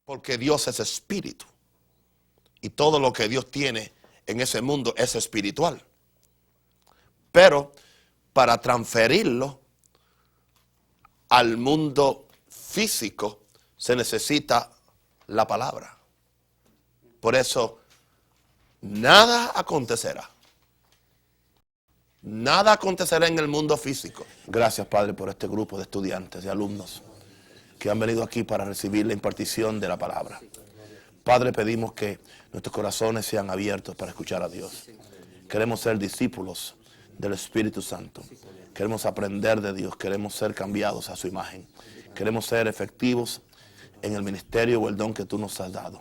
Porque Dios es espíritu. Y todo lo que Dios tiene en ese mundo es espiritual. Pero para transferirlo al mundo físico se necesita la palabra. Por eso, nada acontecerá. Nada acontecerá en el mundo físico. Gracias, Padre, por este grupo de estudiantes y alumnos que han venido aquí para recibir la impartición de la palabra. Padre, pedimos que nuestros corazones sean abiertos para escuchar a Dios. Queremos ser discípulos del Espíritu Santo. Queremos aprender de Dios. Queremos ser cambiados a su imagen. Queremos ser efectivos en el ministerio o el don que tú nos has dado.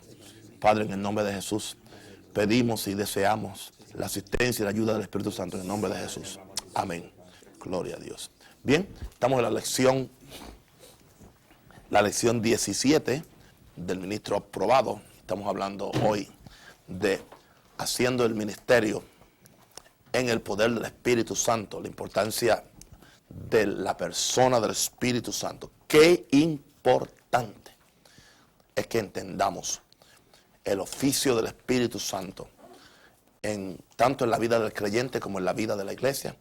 Padre, en el nombre de Jesús, pedimos y deseamos la asistencia y la ayuda del Espíritu Santo en el nombre de Jesús. Amén. Gloria a Dios. Bien, estamos en la lección 17 del ministro aprobado. Estamos hablando hoy de haciendo el ministerio en el poder del Espíritu Santo, la importancia de la persona del Espíritu Santo. Qué importante es que entendamos el oficio del Espíritu Santo, tanto en la vida del creyente como en la vida de la iglesia,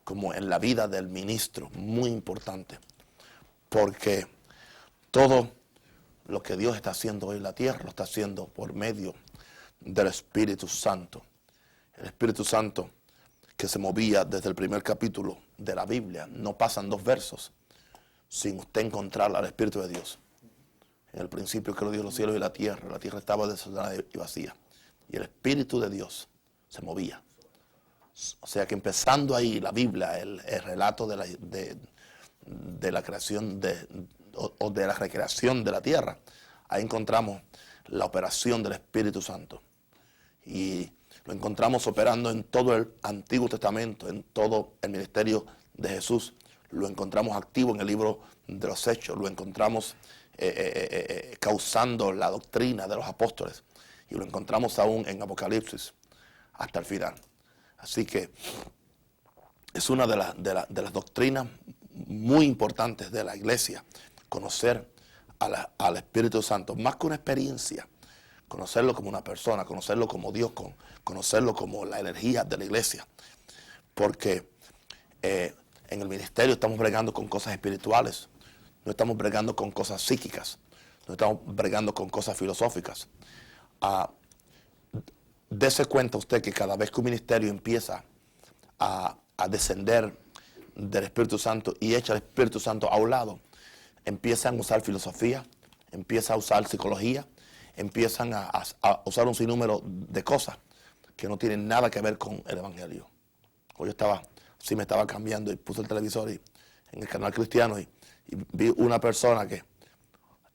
como en la vida del ministro. Muy importante, porque todo lo que Dios está haciendo hoy en la tierra lo está haciendo por medio del Espíritu Santo. El Espíritu Santo que se movía desde el primer capítulo de la Biblia. No pasan 2 versos sin usted encontrar al Espíritu de Dios. En el principio creó Dios los cielos y la tierra estaba desordenada y vacía. Y el Espíritu de Dios se movía. O sea que empezando ahí la Biblia, el relato de la creación o de la recreación de la tierra, ahí encontramos la operación del Espíritu Santo. Y lo encontramos operando en todo el Antiguo Testamento, en todo el ministerio de Jesús. Lo encontramos activo en el libro de los Hechos. Lo encontramos causando la doctrina de los apóstoles. Y lo encontramos aún en Apocalipsis hasta el final. Así que es una de las doctrinas muy importantes de la iglesia, conocer al Espíritu Santo, más que una experiencia, conocerlo como una persona, conocerlo como Dios, conocerlo como la energía de la iglesia. Porque en el ministerio estamos bregando con cosas espirituales, no estamos bregando con cosas psíquicas, no estamos bregando con cosas filosóficas. Dese cuenta usted que cada vez que un ministerio empieza a descender del Espíritu Santo y echa al Espíritu Santo a un lado, empiezan a usar filosofía, empiezan a usar psicología, empiezan a usar un sinnúmero de cosas que no tienen nada que ver con el Evangelio. Hoy me estaba cambiando y puse el televisor en el canal cristiano y vi una persona que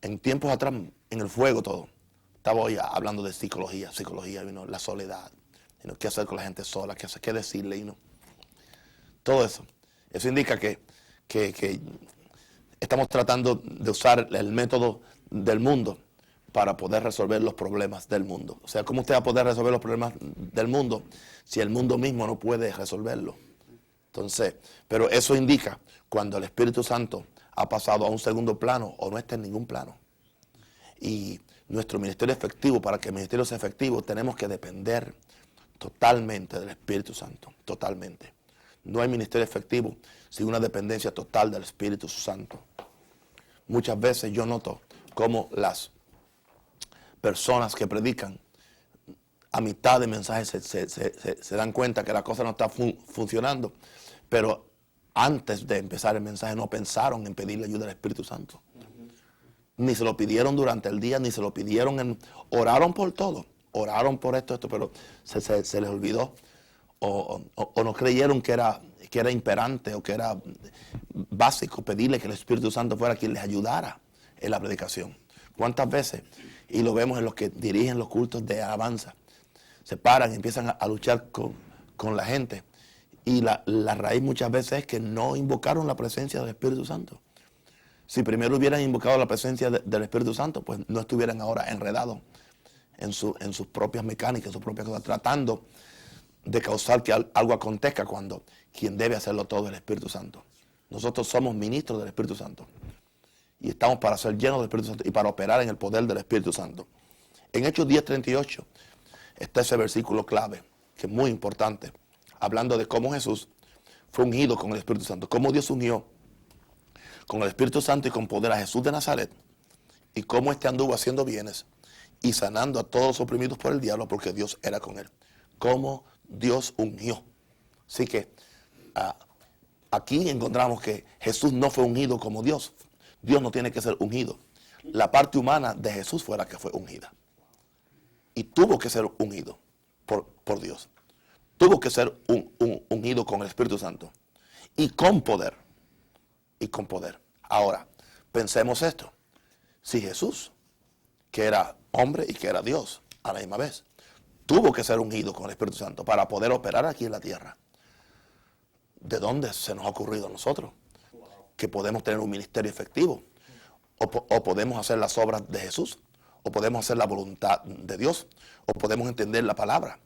en tiempos atrás, en el fuego todo, estaba hoy hablando de psicología, la soledad, qué hacer con la gente sola, qué decirle, todo eso. Eso indica que estamos tratando de usar el método del mundo para poder resolver los problemas del mundo. O sea, ¿cómo usted va a poder resolver los problemas del mundo si el mundo mismo no puede resolverlo? Entonces, pero eso indica cuando el Espíritu Santo ha pasado a un segundo plano o no está en ningún plano. Y nuestro ministerio efectivo, para que el ministerio sea efectivo, tenemos que depender totalmente del Espíritu Santo, totalmente. No hay ministerio efectivo sin una dependencia total del Espíritu Santo. Muchas veces yo noto cómo las personas que predican a mitad de mensajes se dan cuenta que la cosa no está funcionando, pero antes de empezar el mensaje no pensaron en pedirle ayuda al Espíritu Santo. Ni se lo pidieron durante el día, ni se lo pidieron, oraron por todo, oraron por esto, pero se les olvidó o no creyeron que era imperante o que era básico pedirle que el Espíritu Santo fuera quien les ayudara en la predicación. ¿Cuántas veces? Y lo vemos en los que dirigen los cultos de alabanza. Se paran y empiezan a luchar con la gente. Y la raíz muchas veces es que no invocaron la presencia del Espíritu Santo. Si primero hubieran invocado la presencia del Espíritu Santo, pues no estuvieran ahora enredados en sus propias mecánicas, en sus propias cosas, tratando de causar que algo acontezca cuando quien debe hacerlo todo es el Espíritu Santo. Nosotros somos ministros del Espíritu Santo. Y estamos para ser llenos del Espíritu Santo y para operar en el poder del Espíritu Santo. En Hechos 10:38 está ese versículo clave, que es muy importante, hablando de cómo Jesús fue ungido con el Espíritu Santo, cómo Dios unió con el Espíritu Santo y con poder a Jesús de Nazaret, y cómo éste anduvo haciendo bienes y sanando a todos los oprimidos por el diablo, porque Dios era con él. Cómo Dios ungió. Así que aquí encontramos que Jesús no fue ungido como Dios. Dios no tiene que ser ungido. La parte humana de Jesús fue la que fue ungida. Y tuvo que ser ungido por Dios. Tuvo que ser ungido con el Espíritu Santo. Y con poder. Y con poder. Ahora, pensemos esto. Si Jesús, que era hombre y que era Dios a la misma vez, tuvo que ser ungido con el Espíritu Santo para poder operar aquí en la tierra, ¿de dónde se nos ha ocurrido a nosotros que podemos tener un ministerio efectivo? O podemos hacer las obras de Jesús, o podemos hacer la voluntad de Dios, o podemos entender la palabra,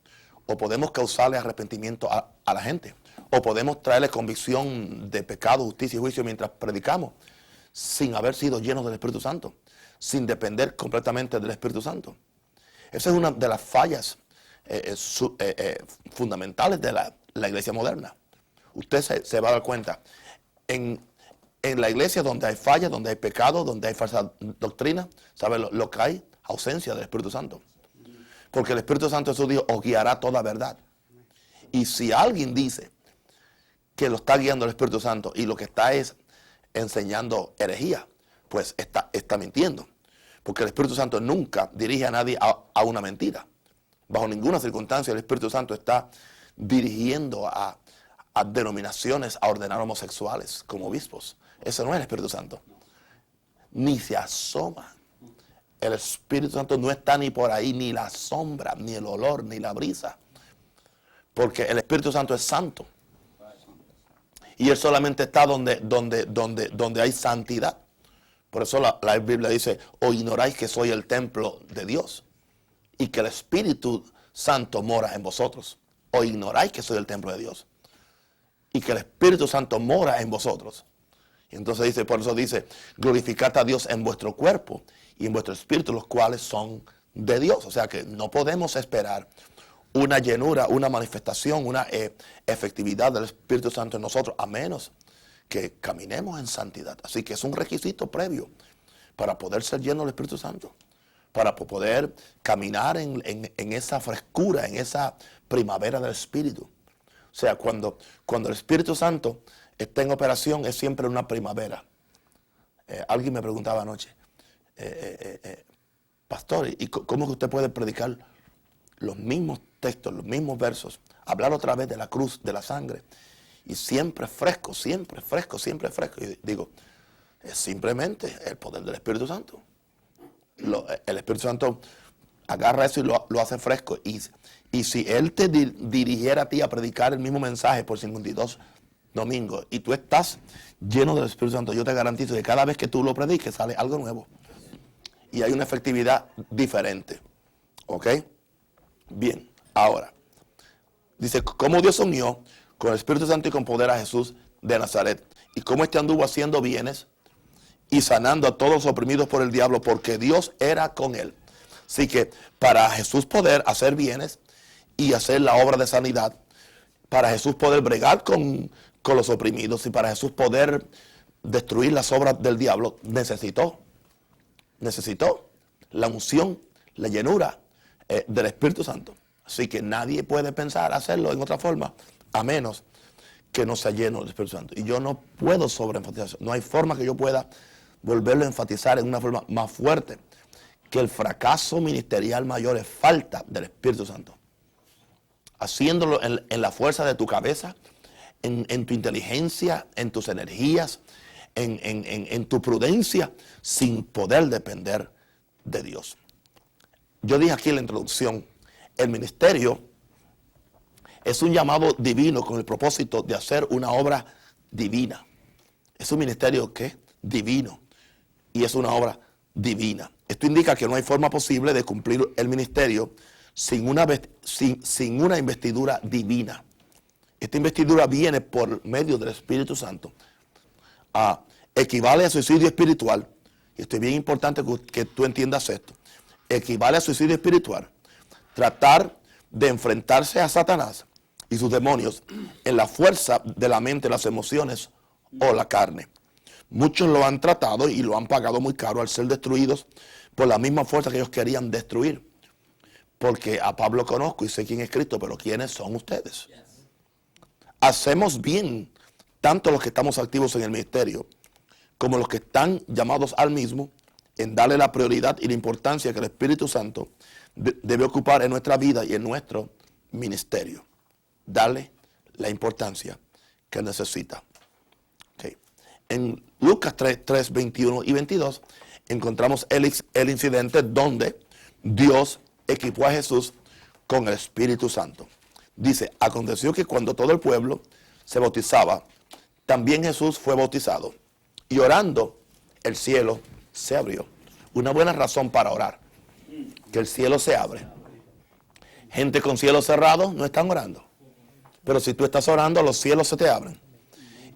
o podemos causarle arrepentimiento a la gente, o podemos traerle convicción de pecado, justicia y juicio mientras predicamos, sin haber sido llenos del Espíritu Santo, sin depender completamente del Espíritu Santo. Esa es una de las fallas fundamentales de la iglesia moderna. Usted se va a dar cuenta. En la iglesia donde hay fallas, donde hay pecado, donde hay falsa doctrina, ¿sabe lo que hay? Ausencia del Espíritu Santo. Porque el Espíritu Santo, Jesús dijo, os guiará toda verdad. Y si alguien dice que lo está guiando el Espíritu Santo y lo que está es enseñando herejía, pues está mintiendo. Porque el Espíritu Santo nunca dirige a nadie a una mentira. Bajo ninguna circunstancia el Espíritu Santo está dirigiendo a denominaciones a ordenar homosexuales como obispos. Eso no es el Espíritu Santo. Ni se asoma. El Espíritu Santo no está ni por ahí, ni la sombra, ni el olor, ni la brisa. Porque el Espíritu Santo es santo. Y Él solamente está donde hay santidad. Por eso la Biblia dice, o ignoráis que soy el templo de Dios y que el Espíritu Santo mora en vosotros. O ignoráis que soy el templo de Dios y que el Espíritu Santo mora en vosotros. Y entonces dice, por eso dice, glorificad a Dios en vuestro cuerpo y en vuestro espíritu, los cuales son de Dios. O sea que no podemos esperar una llenura, una manifestación, una efectividad del Espíritu Santo en nosotros, a menos que caminemos en santidad. Así que es un requisito previo para poder ser lleno del Espíritu Santo, para poder caminar en esa frescura, en esa primavera del Espíritu. O sea, cuando el Espíritu Santo está en operación, es siempre una primavera. Alguien me preguntaba anoche, pastor, ¿y cómo que usted puede predicar los mismos textos, los mismos versos, hablar otra vez de la cruz, de la sangre, y siempre fresco, siempre fresco, siempre fresco? Y digo, es simplemente el poder del Espíritu Santo. El Espíritu Santo agarra eso y lo hace fresco. Y si Él te dirigiera a ti a predicar el mismo mensaje por 52 domingos y tú estás lleno del Espíritu Santo, yo te garantizo que cada vez que tú lo prediques sale algo nuevo. Y hay una efectividad diferente. ¿Ok? Bien, ahora, dice, cómo Dios unió con el Espíritu Santo y con poder a Jesús de Nazaret. Y cómo este anduvo haciendo bienes y sanando a todos los oprimidos por el diablo, porque Dios era con él. Así que para Jesús poder hacer bienes y hacer la obra de sanidad, para Jesús poder bregar con los oprimidos y para Jesús poder destruir las obras del diablo, necesitó la unción, la llenura del Espíritu Santo. Así que nadie puede pensar hacerlo en otra forma, a menos que no sea lleno del Espíritu Santo. Y yo no puedo sobreenfatizar, no hay forma que yo pueda volverlo a enfatizar en una forma más fuerte, que el fracaso ministerial mayor es falta del Espíritu Santo. Haciéndolo en la fuerza de tu cabeza, en tu inteligencia, en tus energías, en tu prudencia, sin poder depender de Dios. Yo dije aquí en la introducción, el ministerio es un llamado divino con el propósito de hacer una obra divina. Es un ministerio que es divino y es una obra divina. Esto indica que no hay forma posible de cumplir el ministerio sin una investidura divina. Esta investidura viene por medio del Espíritu Santo. Equivale a suicidio espiritual y esto es bien importante que tú entiendas esto, equivale a suicidio espiritual, tratar de enfrentarse a Satanás y sus demonios en la fuerza de la mente, las emociones o la carne. Muchos lo han tratado y lo han pagado muy caro al ser destruidos por la misma fuerza que ellos querían destruir. Porque a Pablo conozco y sé quién es Cristo, pero ¿quiénes son ustedes? Hacemos bien, tanto los que estamos activos en el ministerio, como los que están llamados al mismo, en darle la prioridad y la importancia que el Espíritu Santo debe ocupar en nuestra vida y en nuestro ministerio. Darle la importancia que necesita. Okay. En Lucas 3, 21 y 22 encontramos el incidente donde Dios equipó a Jesús con el Espíritu Santo. Dice, aconteció que cuando todo el pueblo se bautizaba, también Jesús fue bautizado. Y orando, el cielo se abrió. Una buena razón para orar, que el cielo se abre. Gente con cielo cerrado no están orando. Pero si tú estás orando, los cielos se te abren.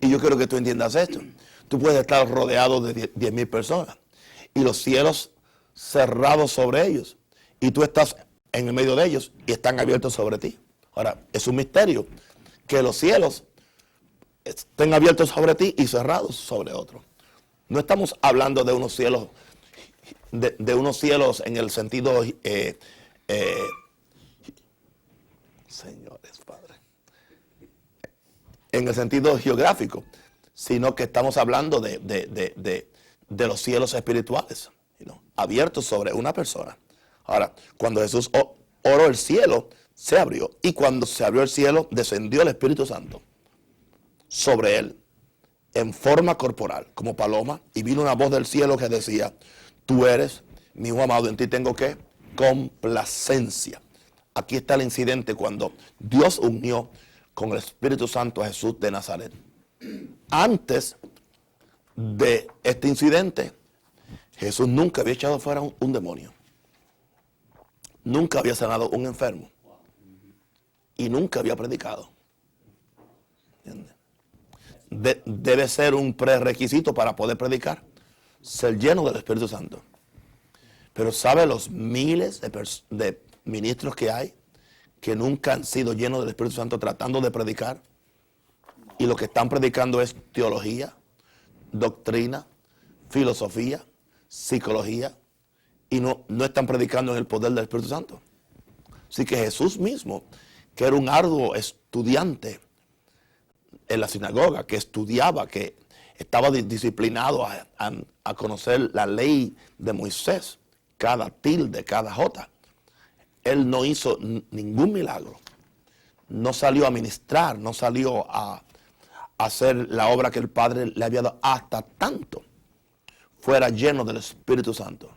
Y yo quiero que tú entiendas esto. Tú puedes estar rodeado de 10,000 personas y los cielos cerrados sobre ellos. Y tú estás en el medio de ellos y están abiertos sobre ti. Ahora, es un misterio que los cielos estén abiertos sobre ti y cerrados sobre otros. No estamos hablando de unos cielos, de unos cielos en el sentido, señores, Padre, en el sentido geográfico, sino que estamos hablando de los cielos espirituales, abiertos sobre una persona. Ahora, cuando Jesús oró, el cielo se abrió. Y cuando se abrió el cielo, descendió el Espíritu Santo sobre él, en forma corporal, como paloma. Y vino una voz del cielo que decía, tú eres mi hijo amado, en ti tengo ¿qué? Complacencia. Aquí está el incidente cuando Dios unió con el Espíritu Santo a Jesús de Nazaret. Antes de este incidente, Jesús nunca había echado fuera un demonio. Nunca había sanado un enfermo. Y nunca había predicado. Debe ser un prerequisito para poder predicar. Ser lleno del Espíritu Santo. Pero ¿sabe los miles de ministros que hay que nunca han sido llenos del Espíritu Santo tratando de predicar? Y lo que están predicando es teología, doctrina, filosofía, psicología. Y no están predicando en el poder del Espíritu Santo. Así que Jesús mismo, que era un arduo estudiante en la sinagoga, que estudiaba, que estaba disciplinado a conocer la ley de Moisés, cada tilde, cada jota. Él no hizo ningún milagro. No salió a ministrar, no salió a hacer la obra que el Padre le había dado hasta tanto fuera lleno del Espíritu Santo.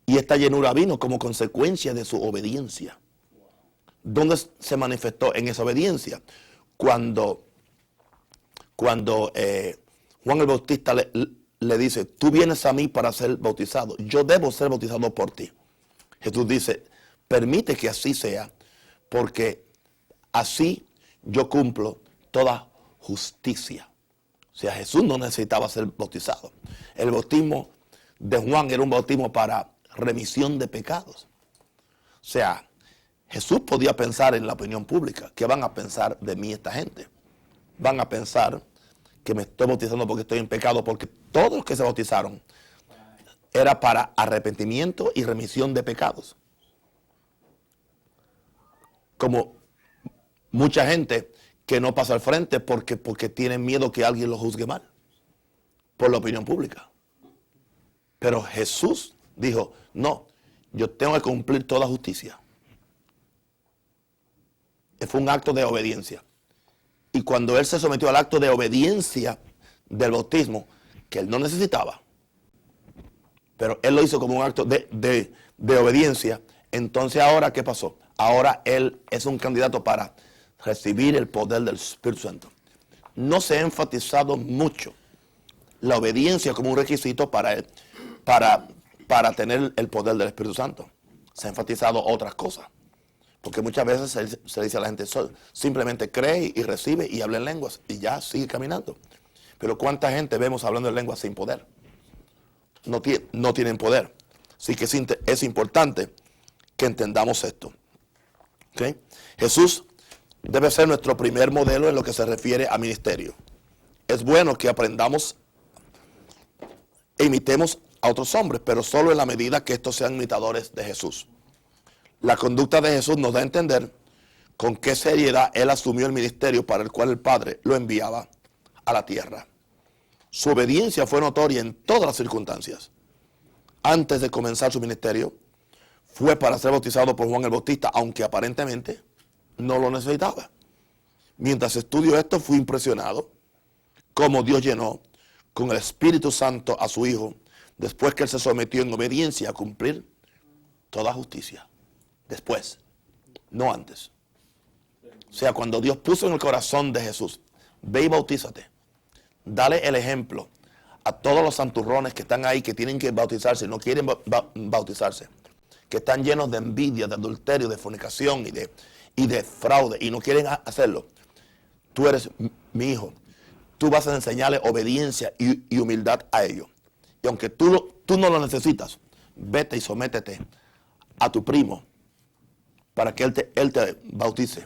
Y esta llenura vino como consecuencia de su obediencia. ¿Dónde se manifestó en esa obediencia? Cuando Juan el Bautista le dice, tú vienes a mí para ser bautizado. Yo debo ser bautizado por ti. Jesús dice, permite que así sea, porque así yo cumplo toda justicia. O sea, Jesús no necesitaba ser bautizado. El bautismo de Juan era un bautismo para remisión de pecados. O sea, Jesús podía pensar en la opinión pública. ¿Qué van a pensar de mí esta gente? Van a pensar que me estoy bautizando porque estoy en pecado, porque todos los que se bautizaron era para arrepentimiento y remisión de pecados. Como mucha gente que no pasa al frente porque tienen miedo que alguien lo juzgue mal por la opinión pública. Pero Jesús dijo, no, yo tengo que cumplir toda justicia. Fue un acto de obediencia. Y cuando él se sometió al acto de obediencia del bautismo, que él no necesitaba, pero él lo hizo como un acto de obediencia, entonces ahora, ¿qué pasó? Ahora él es un candidato para recibir el poder del Espíritu Santo. No se ha enfatizado mucho la obediencia como un requisito para tener el poder del Espíritu Santo. Se ha enfatizado otras cosas. Porque muchas veces se dice a la gente, simplemente cree y recibe y habla en lenguas y ya sigue caminando. Pero ¿cuánta gente vemos hablando en lenguas sin poder? no tienen poder. Así que es importante que entendamos esto. ¿Okay? Jesús debe ser nuestro primer modelo en lo que se refiere a ministerio. Es bueno que aprendamos e imitemos a otros hombres, pero solo en la medida que estos sean imitadores de Jesús. La conducta de Jesús nos da a entender con qué seriedad Él asumió el ministerio para el cual el Padre lo enviaba a la tierra. Su obediencia fue notoria en todas las circunstancias. Antes de comenzar su ministerio, fue para ser bautizado por Juan el Bautista, aunque aparentemente no lo necesitaba. Mientras estudió esto, fui impresionado cómo Dios llenó con el Espíritu Santo a su Hijo, después que Él se sometió en obediencia a cumplir toda justicia. Después, no antes. O sea, cuando Dios puso en el corazón de Jesús, ve y bautízate. Dale el ejemplo a todos los santurrones que están ahí, que tienen que bautizarse, no quieren bautizarse, que están llenos de envidia, de adulterio, de fornicación y de fraude, y no quieren hacerlo. Tú eres mi hijo. Tú vas a enseñarle obediencia y humildad a ellos. Y aunque tú no lo necesitas, vete y sométete a tu primo para que él te bautice.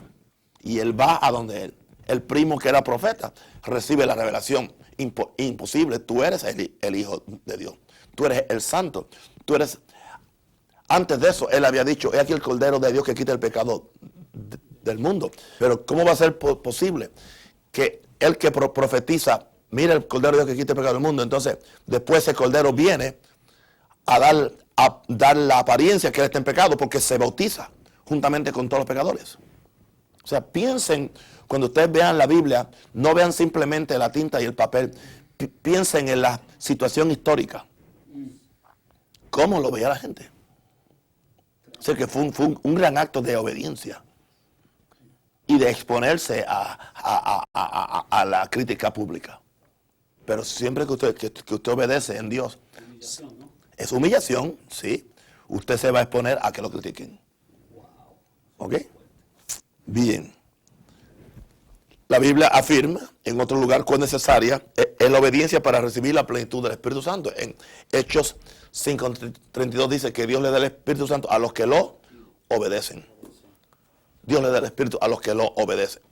Y él va a donde él. El primo que era profeta recibe la revelación. Imposible, tú eres el Hijo de Dios. Tú eres el Santo. Tú eres... Antes de eso, él había dicho, he aquí el Cordero de Dios que quita el pecado del mundo. Pero ¿cómo va a ser posible que el que profetiza, mira el Cordero de Dios que quita el pecado del mundo? Entonces, después ese Cordero viene a dar la apariencia que él está en pecado porque se bautiza juntamente con todos los pecadores. O sea, piensen, cuando ustedes vean la Biblia, no vean simplemente la tinta y el papel, piensen en la situación histórica. ¿Cómo lo veía la gente? O sea, que fue un gran acto de obediencia y de exponerse a la crítica pública. Pero siempre que usted obedece en Dios, es humillación, sí. Usted se va a exponer a que lo critiquen. ¿Ok? Bien. La Biblia afirma en otro lugar cuán necesaria es la obediencia para recibir la plenitud del Espíritu Santo. En Hechos 5:32 dice que Dios le da el Espíritu Santo a los que lo obedecen. Dios le da el Espíritu a los que lo obedecen.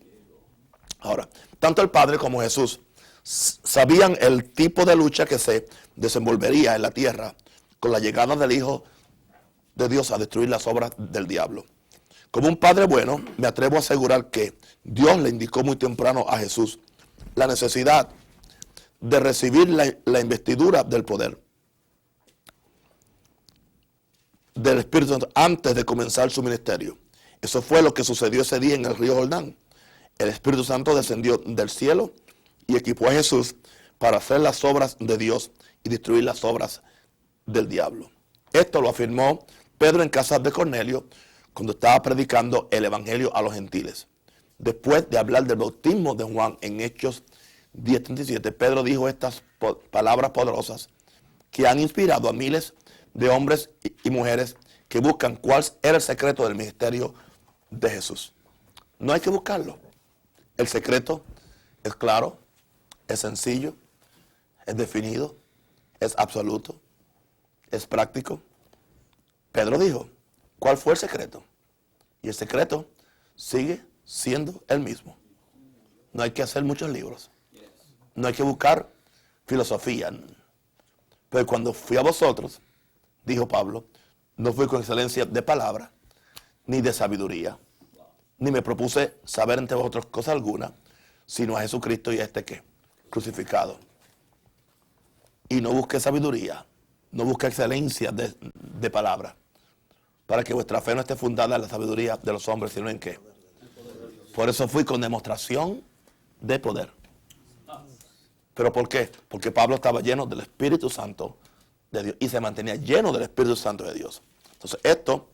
Ahora, tanto el Padre como Jesús sabían el tipo de lucha que se desenvolvería en la tierra con la llegada del Hijo de Dios a destruir las obras del diablo. Como un padre bueno, me atrevo a asegurar que Dios le indicó muy temprano a Jesús la necesidad de recibir la investidura del poder del Espíritu Santo antes de comenzar su ministerio. Eso fue lo que sucedió ese día en el río Jordán. El Espíritu Santo descendió del cielo y equipó a Jesús para hacer las obras de Dios y destruir las obras del diablo. Esto lo afirmó Pedro en casa de Cornelio cuando estaba predicando el evangelio a los gentiles. Después de hablar del bautismo de Juan en Hechos 10:37, Pedro dijo estas palabras poderosas que han inspirado a miles de hombres y mujeres que buscan cuál era el secreto del ministerio de Jesús. No hay que buscarlo. El secreto es claro, es sencillo, es definido, es absoluto, es práctico. Pedro dijo, ¿cuál fue el secreto? Y el secreto sigue siendo el mismo. No hay que hacer muchos libros. No hay que buscar filosofía. Pero cuando fui a vosotros, dijo Pablo, no fui con excelencia de palabra, ni de sabiduría, ni me propuse saber entre vosotros cosa alguna, sino a Jesucristo y a este que crucificado. Y no busqué sabiduría, no busqué excelencia de palabra, para que vuestra fe no esté fundada en la sabiduría de los hombres, sino en qué. Por eso fui con demostración de poder. ¿Pero por qué? Porque Pablo estaba lleno del Espíritu Santo de Dios y se mantenía lleno del Espíritu Santo de Dios. Entonces esto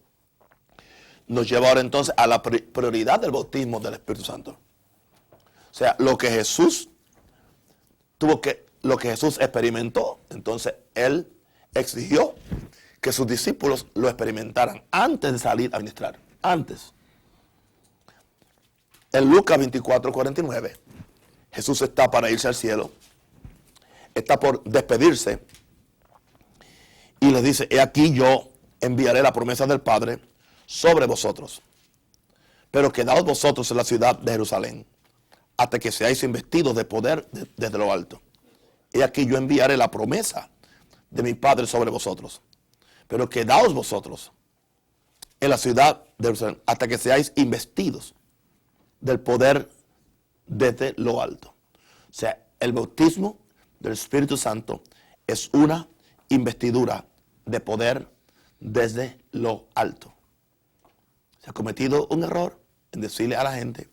nos lleva ahora entonces a la prioridad del bautismo del Espíritu Santo. O sea, lo que Jesús experimentó, entonces él exigió que sus discípulos lo experimentaran antes de salir a ministrar. Antes. En Lucas 24:49, Jesús está para irse al cielo. Está por despedirse. Y les dice, he aquí yo enviaré la promesa del Padre sobre vosotros. Pero quedaos vosotros en la ciudad de Jerusalén, hasta que seáis investidos de poder desde lo alto. He aquí yo enviaré la promesa de mi Padre sobre vosotros. Pero quedaos vosotros en la ciudad de Jerusalén, hasta que seáis investidos del poder desde lo alto. O sea, el bautismo del Espíritu Santo es una investidura de poder desde lo alto. Se ha cometido un error en decirle a la gente,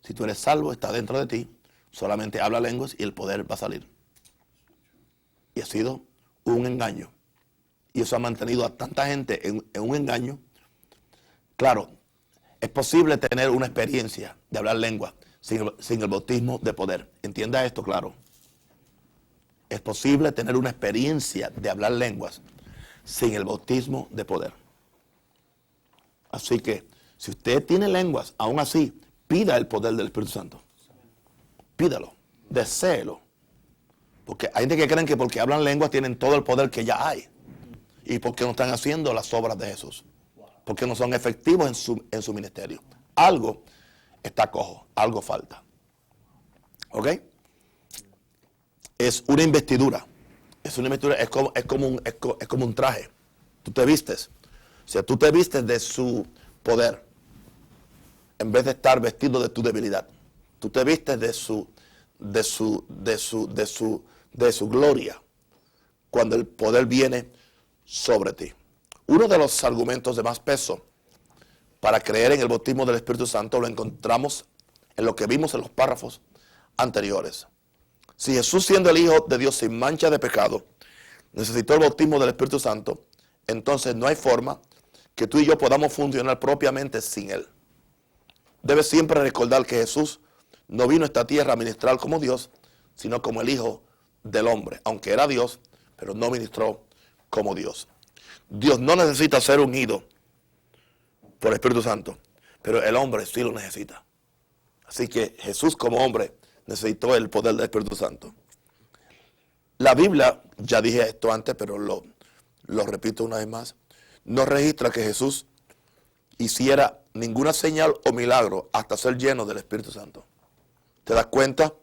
si tú eres salvo, está dentro de ti, solamente habla lenguas y el poder va a salir. Y ha sido un engaño. Y eso ha mantenido a tanta gente en un engaño. Claro, es posible tener una experiencia de hablar lengua sin el bautismo de poder. Entienda esto, claro. Es posible tener una experiencia de hablar lenguas sin el bautismo de poder. Así que, si usted tiene lenguas, aún así, pida el poder del Espíritu Santo. Pídalo, deséelo. Porque hay gente que creen que porque hablan lenguas tienen todo el poder que ya hay. Y porque no están haciendo las obras de Jesús. Porque no son efectivos en su ministerio. Algo está cojo, algo falta. ¿Ok? Es una investidura. Es una investidura, es como un traje. Tú te vistes. O sea, tú te vistes de su poder. En vez de estar vestido de tu debilidad. Tú te vistes de su gloria. Cuando el poder viene sobre ti. Uno de los argumentos de más peso para creer en el bautismo del Espíritu Santo lo encontramos en lo que vimos en los párrafos anteriores. Si Jesús, siendo el Hijo de Dios sin mancha de pecado, necesitó el bautismo del Espíritu Santo, entonces no hay forma que tú y yo podamos funcionar propiamente sin Él. Debes siempre recordar que Jesús no vino a esta tierra a ministrar como Dios, sino como el Hijo del hombre. Aunque era Dios, pero no ministró como Dios. Dios no necesita ser unido por el Espíritu Santo, pero el hombre sí lo necesita. Así que Jesús como hombre necesitó el poder del Espíritu Santo. La Biblia, ya dije esto antes, pero lo repito una vez más, no registra que Jesús hiciera ninguna señal o milagro hasta ser lleno del Espíritu Santo. ¿Te das cuenta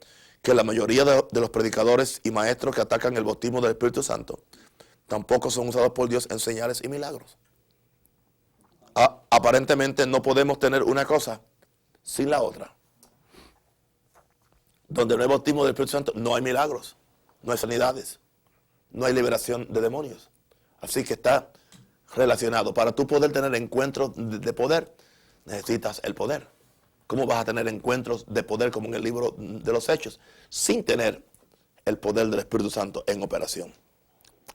que la mayoría de los predicadores y maestros que atacan el bautismo del Espíritu Santo tampoco son usados por Dios en señales y milagros? Aparentemente no podemos tener una cosa sin la otra. Donde no hay bautismo del Espíritu Santo, no hay milagros, no hay sanidades, no hay liberación de demonios. Así que está relacionado. Para tú poder tener encuentros de poder, necesitas el poder. ¿Cómo vas a tener encuentros de poder como en el libro de los Hechos? Sin tener el poder del Espíritu Santo en operación.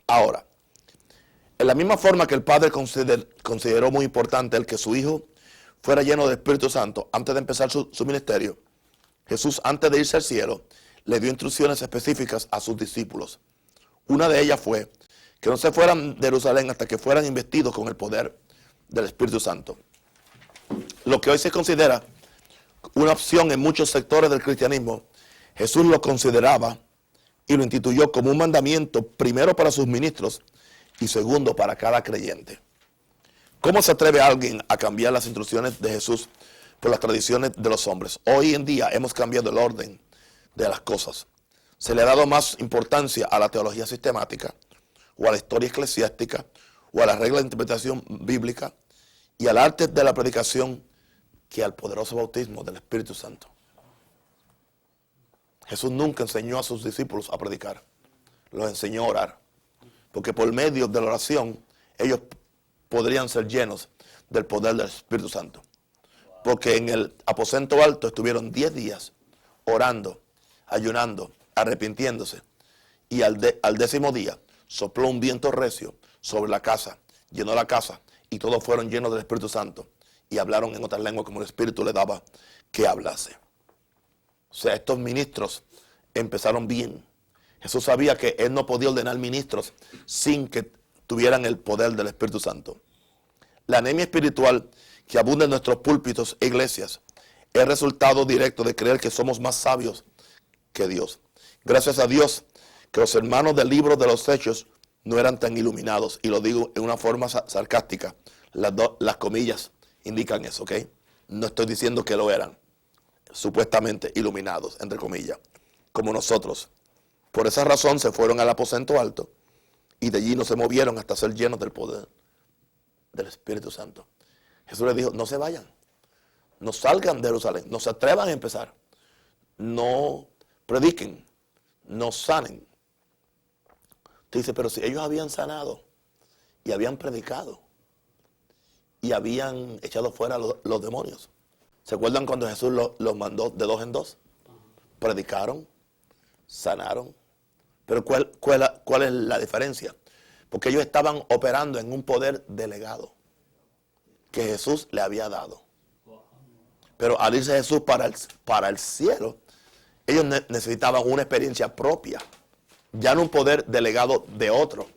Ahora, en la misma forma que el Padre consideró muy importante el que su Hijo fuera lleno del Espíritu Santo antes de empezar su ministerio, Jesús, antes de irse al cielo, le dio instrucciones específicas a sus discípulos. Una de ellas fue que no se fueran de Jerusalén hasta que fueran investidos con el poder del Espíritu Santo. Lo que hoy se considera una opción en muchos sectores del cristianismo, Jesús lo consideraba y lo instituyó como un mandamiento, primero para sus ministros y segundo para cada creyente. ¿Cómo se atreve alguien a cambiar las instrucciones de Jesús por las tradiciones de los hombres? Hoy en día hemos cambiado el orden de las cosas. Se le ha dado más importancia a la teología sistemática, o a la historia eclesiástica, o a la regla de interpretación bíblica, y al arte de la predicación, que al poderoso bautismo del Espíritu Santo. Jesús nunca enseñó a sus discípulos a predicar, los enseñó a orar, porque por medio de la oración ellos podrían ser llenos del poder del Espíritu Santo. Porque en el aposento alto estuvieron 10 días orando, ayunando, arrepintiéndose. Y al 10º día sopló un viento recio sobre la casa, llenó la casa y todos fueron llenos del Espíritu Santo. Y hablaron en otras lenguas como el Espíritu le daba que hablase. O sea, estos ministros empezaron bien. Jesús sabía que Él no podía ordenar ministros sin que tuvieran el poder del Espíritu Santo. La anemia espiritual que abunda en nuestros púlpitos e iglesias es resultado directo de creer que somos más sabios que Dios. Gracias a Dios que los hermanos del libro de los Hechos no eran tan iluminados. Y lo digo en una forma sarcástica. Las comillas indican eso, ¿ok? No estoy diciendo que lo eran. Supuestamente iluminados, entre comillas, como nosotros. Por esa razón se fueron al aposento alto y de allí no se movieron hasta ser llenos del poder del Espíritu Santo. Jesús les dijo, no se vayan, no salgan de Jerusalén, no se atrevan a empezar, no prediquen, no sanen. Te dice, pero si ellos habían sanado y habían predicado y habían echado fuera los demonios. ¿Se acuerdan cuando Jesús los mandó de 2 en 2? Predicaron, sanaron. Pero ¿cuál es la diferencia? Porque ellos estaban operando en un poder delegado que Jesús le había dado. Pero al irse Jesús para el cielo, ellos necesitaban una experiencia propia. Ya no un poder delegado de otro,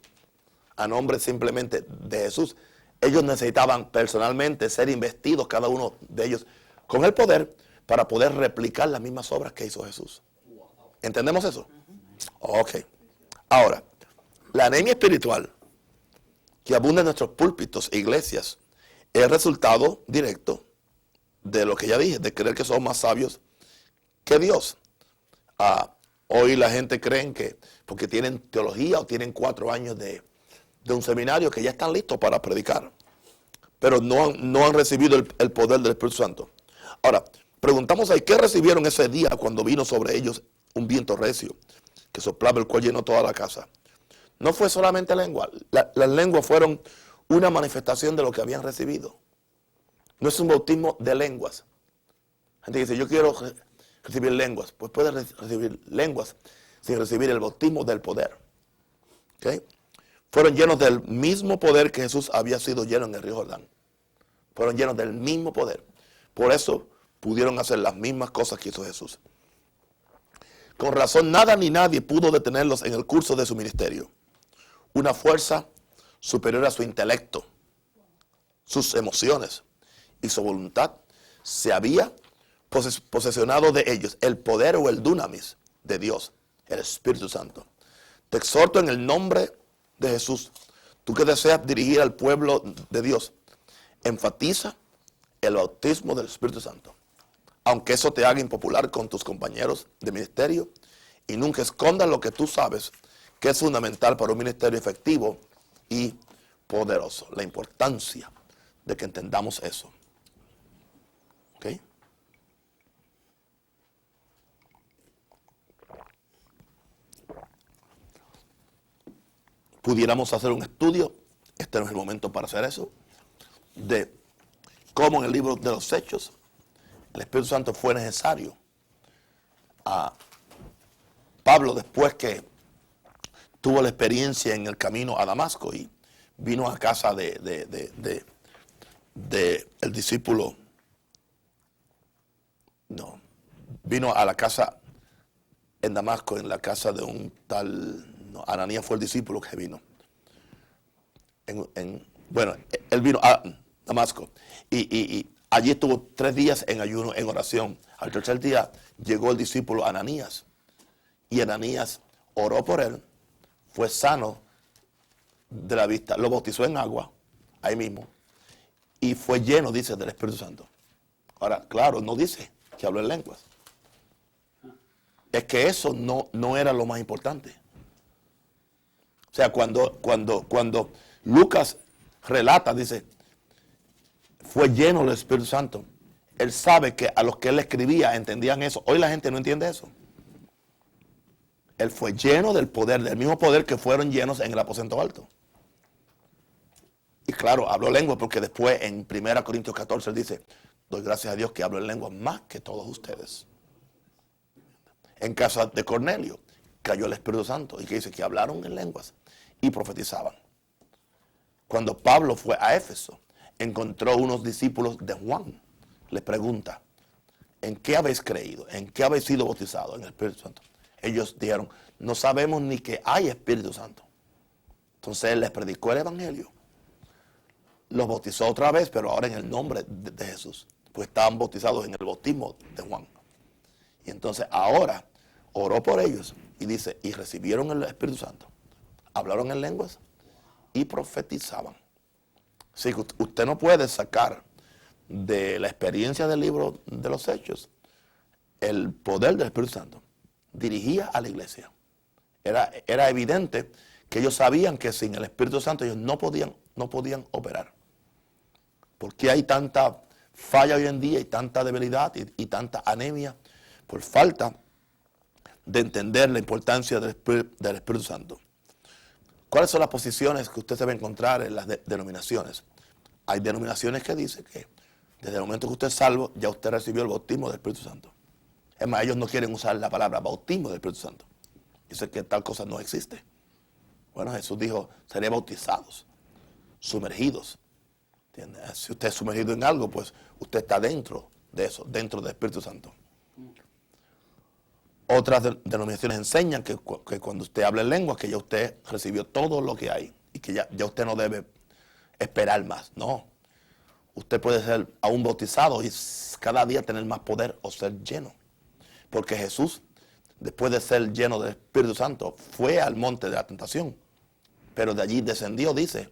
a nombre simplemente de Jesús. Ellos necesitaban personalmente ser investidos, cada uno de ellos, con el poder para poder replicar las mismas obras que hizo Jesús. ¿Entendemos eso? Ok. Ahora, la anemia espiritual que abunda en nuestros púlpitos e iglesias es el resultado directo de lo que ya dije, de creer que somos más sabios que Dios. Hoy la gente cree que porque tienen teología o tienen 4 años de un seminario que ya están listos para predicar, pero no han recibido el poder del Espíritu Santo. Ahora, preguntamos ahí, ¿qué recibieron ese día cuando vino sobre ellos un viento recio que soplaba, el cual llenó toda la casa? No fue solamente lengua. Las lenguas fueron una manifestación de lo que habían recibido. No es un bautismo de lenguas. La gente dice, yo quiero recibir lenguas. Pues puedes recibir lenguas sin recibir el bautismo del poder. ¿Okay? Fueron llenos del mismo poder que Jesús había sido lleno en el río Jordán. Fueron llenos del mismo poder. Por eso pudieron hacer las mismas cosas que hizo Jesús. Con razón, nada ni nadie pudo detenerlos en el curso de su ministerio. Una fuerza superior a su intelecto, sus emociones y su voluntad se había posesionado de ellos el poder o el dunamis de Dios, el Espíritu Santo. Te exhorto en el nombre de Jesús, tú que deseas dirigir al pueblo de Dios, enfatiza el bautismo del Espíritu Santo. Aunque eso te haga impopular con tus compañeros de ministerio, y nunca escondas lo que tú sabes que es fundamental para un ministerio efectivo y poderoso. La importancia de que entendamos eso. ¿Ok? Pudiéramos hacer un estudio, este no es el momento para hacer eso, de cómo en el libro de los Hechos el Espíritu Santo fue necesario a Pablo después que tuvo la experiencia en el camino a Damasco y vino a casa de el discípulo, vino a la casa en Damasco, en la casa de un tal, Ananías fue el discípulo que vino. Él vino a Damasco y allí estuvo 3 días en ayuno, en oración. Al tercer día llegó el discípulo Ananías y Ananías oró por él, fue sano de la vista, lo bautizó en agua, ahí mismo, y fue lleno, dice, del Espíritu Santo. Ahora, claro, no dice que habló en lenguas. Es que eso no era lo más importante. O sea, cuando Lucas relata, dice, fue lleno del Espíritu Santo. Él sabe que a los que él escribía entendían eso. Hoy la gente no entiende eso. Él fue lleno del poder, del mismo poder que fueron llenos en el aposento alto. Y claro, habló lengua porque después en 1 Corintios 14 él dice, doy gracias a Dios que hablo en lengua más que todos ustedes. En casa de Cornelio cayó el Espíritu Santo y que dice que hablaron en lenguas y profetizaban. Cuando Pablo fue a Éfeso, encontró unos discípulos de Juan. Les pregunta, ¿en qué habéis creído? ¿En qué habéis sido bautizados en el Espíritu Santo? Ellos dijeron, no sabemos ni que hay Espíritu Santo. Entonces él les predicó el Evangelio. Los bautizó otra vez, pero ahora en el nombre de Jesús. Pues estaban bautizados en el bautismo de Juan. Y entonces ahora oró por ellos y dice, y recibieron el Espíritu Santo. hablaron en lenguas y profetizaban. Así que usted no puede sacar de la experiencia del libro de los Hechos el poder del Espíritu Santo. Dirigía a la iglesia. Era evidente que ellos sabían que sin el Espíritu Santo ellos no podían operar. Porque hay tanta falla hoy en día y tanta debilidad y tanta anemia por falta de entender la importancia del Espíritu Santo. ¿Cuáles son las posiciones que usted se va a encontrar en las denominaciones? Hay denominaciones que dicen que desde el momento que usted es salvo, ya usted recibió el bautismo del Espíritu Santo. Es más, ellos no quieren usar la palabra bautismo del Espíritu Santo. Dicen que tal cosa no existe. Bueno, Jesús dijo, serían bautizados, sumergidos. ¿Entiendes? Si usted es sumergido en algo, pues usted está dentro de eso, dentro del Espíritu Santo. Otras denominaciones enseñan que cuando usted habla en lengua, que ya usted recibió todo lo que hay y que ya usted no debe esperar más. No, usted puede ser aún bautizado y cada día tener más poder o ser lleno. Porque Jesús, después de ser lleno del Espíritu Santo, fue al monte de la tentación. Pero de allí descendió, dice,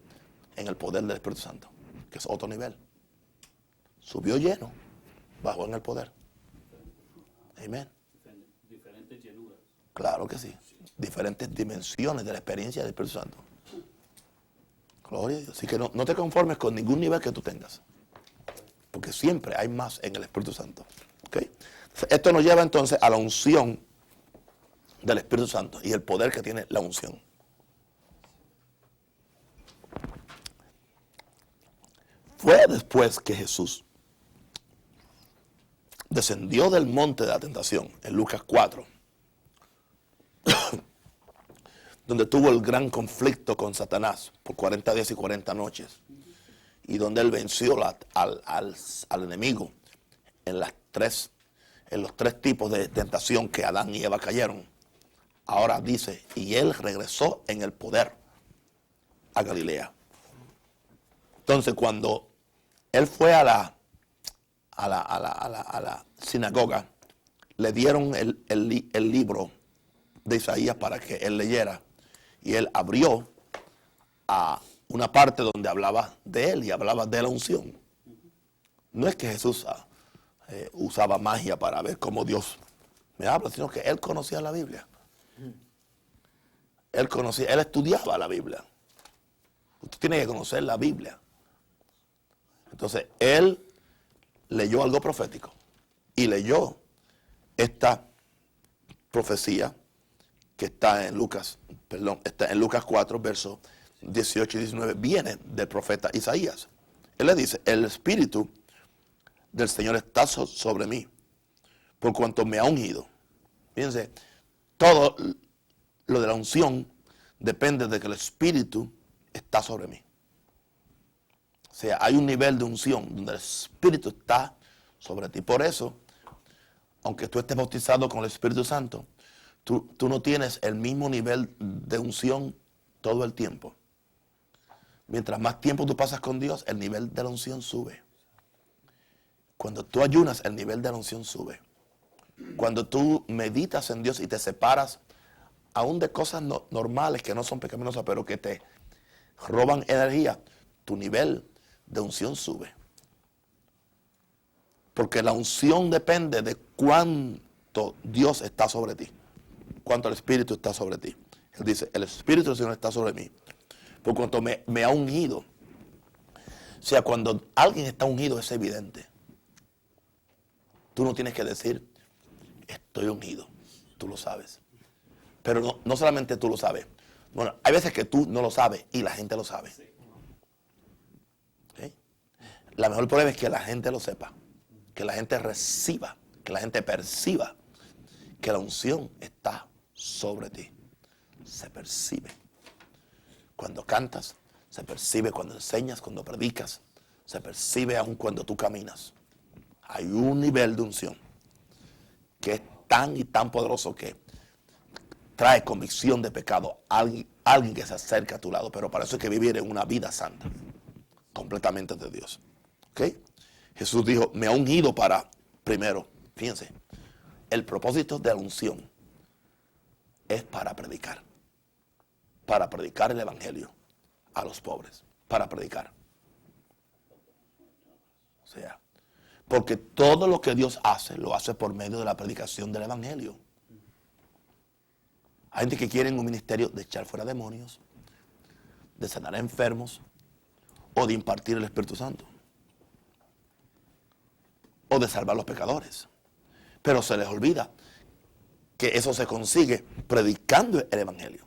en el poder del Espíritu Santo, que es otro nivel. Subió lleno, bajó en el poder. Amén. Diferentes llenuras. Claro que sí. Diferentes dimensiones de la experiencia del Espíritu Santo. Gloria a Dios. Así que no te conformes con ningún nivel que tú tengas. Porque siempre hay más en el Espíritu Santo. ¿Okay? Esto nos lleva entonces a la unción del Espíritu Santo y el poder que tiene la unción. Fue después que Jesús descendió del monte de la tentación, en Lucas 4, donde tuvo el gran conflicto con Satanás por 40 días y 40 noches, y donde él venció al enemigo en los tres tipos de tentación que Adán y Eva cayeron. Ahora dice, y él regresó en el poder a Galilea. Entonces, cuando él fue a la sinagoga, le dieron el libro de Isaías para que él leyera, y él abrió a una parte donde hablaba de él y hablaba de la unción. No es que Jesús usaba magia para ver cómo Dios me habla, sino que él conocía la Biblia. Él estudiaba la Biblia. Usted tiene que conocer la Biblia. Entonces, él leyó algo profético y leyó esta profecía que está en Lucas 4, versos 18 y 19, viene del profeta Isaías. Él le dice, el Espíritu del Señor está sobre mí, por cuanto me ha ungido. Fíjense, todo lo de la unción depende de que el Espíritu está sobre mí. O sea, hay un nivel de unción donde el Espíritu está sobre ti. Por eso, aunque tú estés bautizado con el Espíritu Santo, tú no tienes el mismo nivel de unción todo el tiempo. Mientras más tiempo tú pasas con Dios, el nivel de la unción sube. Cuando tú ayunas, el nivel de la unción sube. Cuando tú meditas en Dios y te separas aún de cosas normales que no son pecaminosas, pero que te roban energía, tu nivel de unción sube. Porque la unción depende de cuánto Dios está sobre ti, cuánto el Espíritu está sobre ti. Él dice, el Espíritu del Señor está sobre mí, por cuanto me ha ungido. O sea, cuando alguien está ungido es evidente. Tú no tienes que decir, estoy ungido, tú lo sabes. Pero no solamente tú lo sabes. Bueno, hay veces que tú no lo sabes y la gente lo sabe. ¿Okay? La mejor prueba es que la gente lo sepa, que la gente reciba, que la gente perciba que la unción está sobre ti. Se percibe. Cuando cantas, se percibe cuando enseñas, cuando predicas, se percibe aún cuando tú caminas. Hay un nivel de unción que es tan y tan poderoso que trae convicción de pecado a alguien que se acerca a tu lado, pero para eso hay que vivir en una vida santa, completamente de Dios. ¿Okay? Jesús dijo, me ha ungido para, primero, fíjense, el propósito de la unción es para predicar. para predicar el evangelio a los pobres, para predicar. O sea, porque todo lo que Dios hace, lo hace por medio de la predicación del evangelio. Hay gente que quiere en un ministerio de echar fuera demonios, de sanar a enfermos, o de impartir el Espíritu Santo, o de salvar a los pecadores. Pero se les olvida que eso se consigue predicando el evangelio.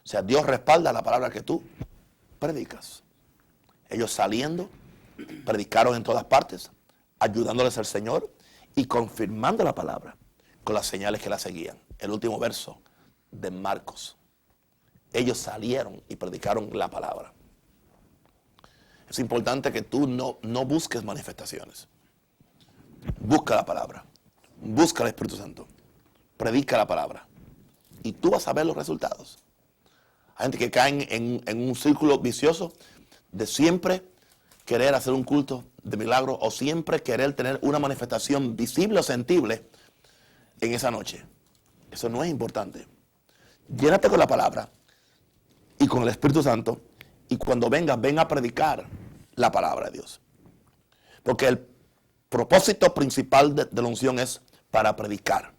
O sea, Dios respalda la palabra que tú predicas. Ellos saliendo, predicaron en todas partes, ayudándoles al Señor y confirmando la palabra con las señales que la seguían. El último verso de Marcos. Ellos salieron y predicaron la palabra. Es importante que tú no busques manifestaciones. Busca la palabra. Busca el Espíritu Santo. Predica la palabra. Y tú vas a ver los resultados. Hay gente que cae en un círculo vicioso de siempre querer hacer un culto de milagro o siempre querer tener una manifestación visible o sensible en esa noche. Eso no es importante. Llénate con la palabra y con el Espíritu Santo, y cuando vengas, ven a predicar la palabra de Dios. Porque el propósito principal de la unción es para predicar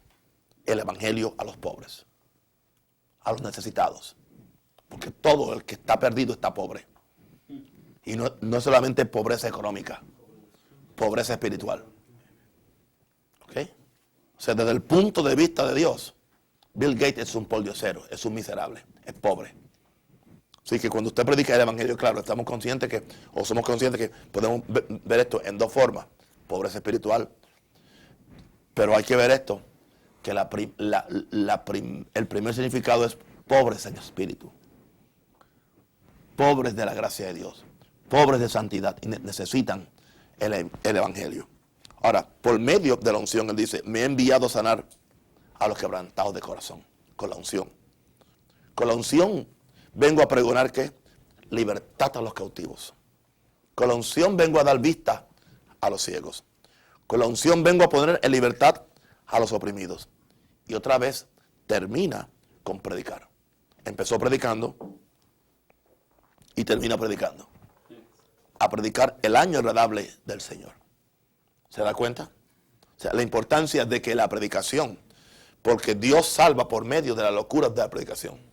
el evangelio a los pobres, a los necesitados. Porque todo el que está perdido está pobre. Y no es solamente pobreza económica, pobreza espiritual. ¿Ok? O sea, desde el punto de vista de Dios, Bill Gates es un pordiosero, es un miserable, es pobre. Así que cuando usted predica el evangelio, claro, somos conscientes que podemos ver esto en dos formas: pobreza espiritual. Pero hay que ver esto, que el primer significado es pobres en espíritu. Pobres de la gracia de Dios, pobres de santidad, y necesitan el evangelio. Ahora, por medio de la unción, él dice: me he enviado a sanar a los quebrantados de corazón, con la unción. Con la unción vengo a pregonar que libertad a los cautivos. Con la unción vengo a dar vista a los ciegos. Con la unción vengo a poner en libertad a los oprimidos. Y otra vez termina con predicar. Empezó predicando y termina predicando. A predicar el año agradable del Señor. ¿Se da cuenta? O sea, la importancia de que la predicación, porque Dios salva por medio de la locura de la predicación.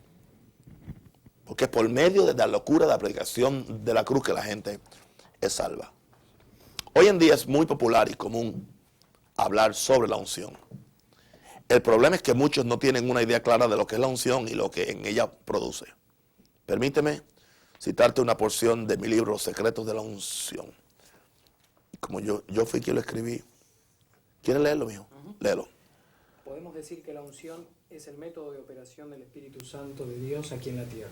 Porque es por medio de la locura de la predicación de la cruz que la gente es salva. Hoy en día es muy popular y común hablar sobre la unción. El problema es que muchos no tienen una idea clara de lo que es la unción y lo que en ella produce. Permíteme citarte una porción de mi libro, Los Secretos de la Unción. Como yo fui quien lo escribí. ¿Quieres leerlo, mijo? Léelo. Podemos decir que la unción es el método de operación del Espíritu Santo de Dios aquí en la tierra.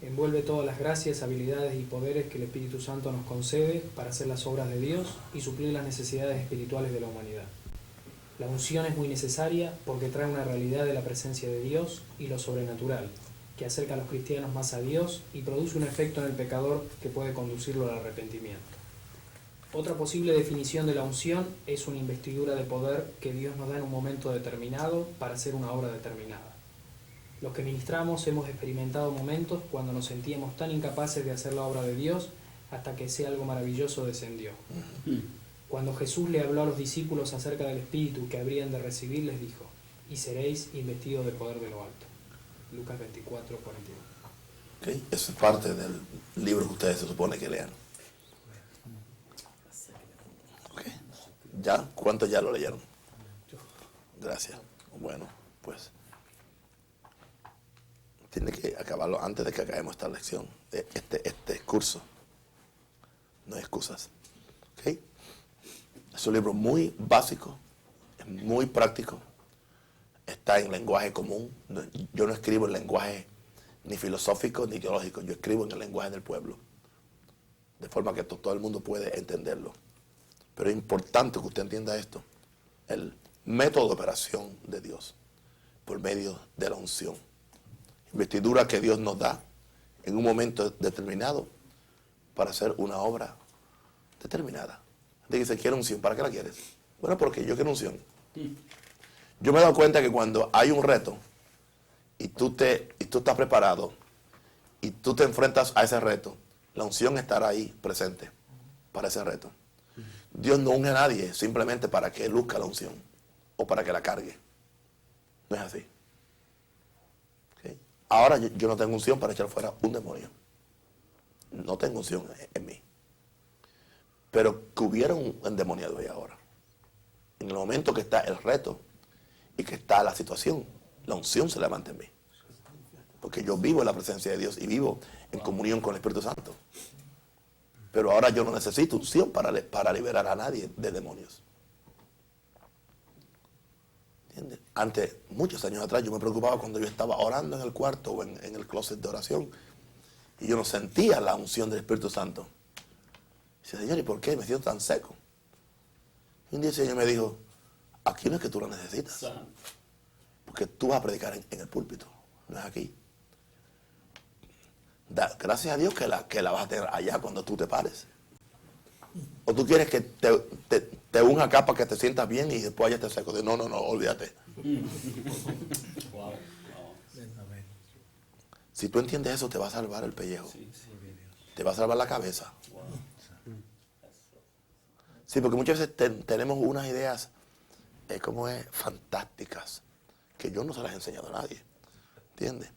Envuelve todas las gracias, habilidades y poderes que el Espíritu Santo nos concede para hacer las obras de Dios y suplir las necesidades espirituales de la humanidad. La unción es muy necesaria porque trae una realidad de la presencia de Dios y lo sobrenatural, que acerca a los cristianos más a Dios y produce un efecto en el pecador que puede conducirlo al arrepentimiento. Otra posible definición de la unción es una investidura de poder que Dios nos da en un momento determinado para hacer una obra determinada. Los que ministramos hemos experimentado momentos cuando nos sentíamos tan incapaces de hacer la obra de Dios hasta que ese algo maravilloso descendió. Cuando Jesús le habló a los discípulos acerca del Espíritu que habrían de recibir, les dijo: y seréis investidos de poder de lo alto. Lucas 24, 42. Okay. Eso es parte del libro que ustedes se supone que lean. Okay. ¿Ya? ¿Cuántos ya lo leyeron? Gracias. Bueno, pues tiene que acabarlo antes de que acabemos esta lección, este curso. No hay excusas. ¿Okay? Es un libro muy básico, es muy práctico, está en lenguaje común. Yo no escribo en lenguaje ni filosófico ni teológico, yo escribo en el lenguaje del pueblo, de forma que todo el mundo puede entenderlo. Pero es importante que usted entienda esto, el método de operación de Dios por medio de la unción. Investidura que Dios nos da en un momento determinado para hacer una obra determinada. Gente dice: quiero unción. ¿Para qué la quieres? Bueno, porque yo quiero unción. Yo me he dado cuenta que cuando hay un reto y tú tú estás preparado y tú te enfrentas a ese reto, la unción estará ahí presente para ese reto. Dios no unge a nadie simplemente para que luzca la unción o para que la cargue. No es así. ¿Okay? Ahora yo no tengo unción para echar fuera un demonio. No tengo unción en mí. Pero que hubiera un endemoniado ahí ahora. En el momento que está el reto y que está la situación, la unción se levanta en mí. Porque yo vivo en la presencia de Dios y vivo en comunión con el Espíritu Santo. Pero ahora yo no necesito unción para liberar a nadie de demonios. ¿Entiendes? Antes, muchos años atrás, yo me preocupaba cuando yo estaba orando en el cuarto o en el closet de oración y yo no sentía la unción del Espíritu Santo. Y decía, Señor, ¿y por qué me siento tan seco? Y un día el Señor me dijo, aquí no es que tú lo necesitas, porque tú vas a predicar en el púlpito, no es aquí. Gracias a Dios que la vas a tener allá cuando tú te pares. O tú quieres que te unja acá para que te sientas bien y después allá te seco. No, olvídate. Si tú entiendes eso, te va a salvar el pellejo. Te va a salvar la cabeza. Sí, porque muchas veces tenemos unas ideas, como es, fantásticas, que yo no se las he enseñado a nadie. ¿Entiendes?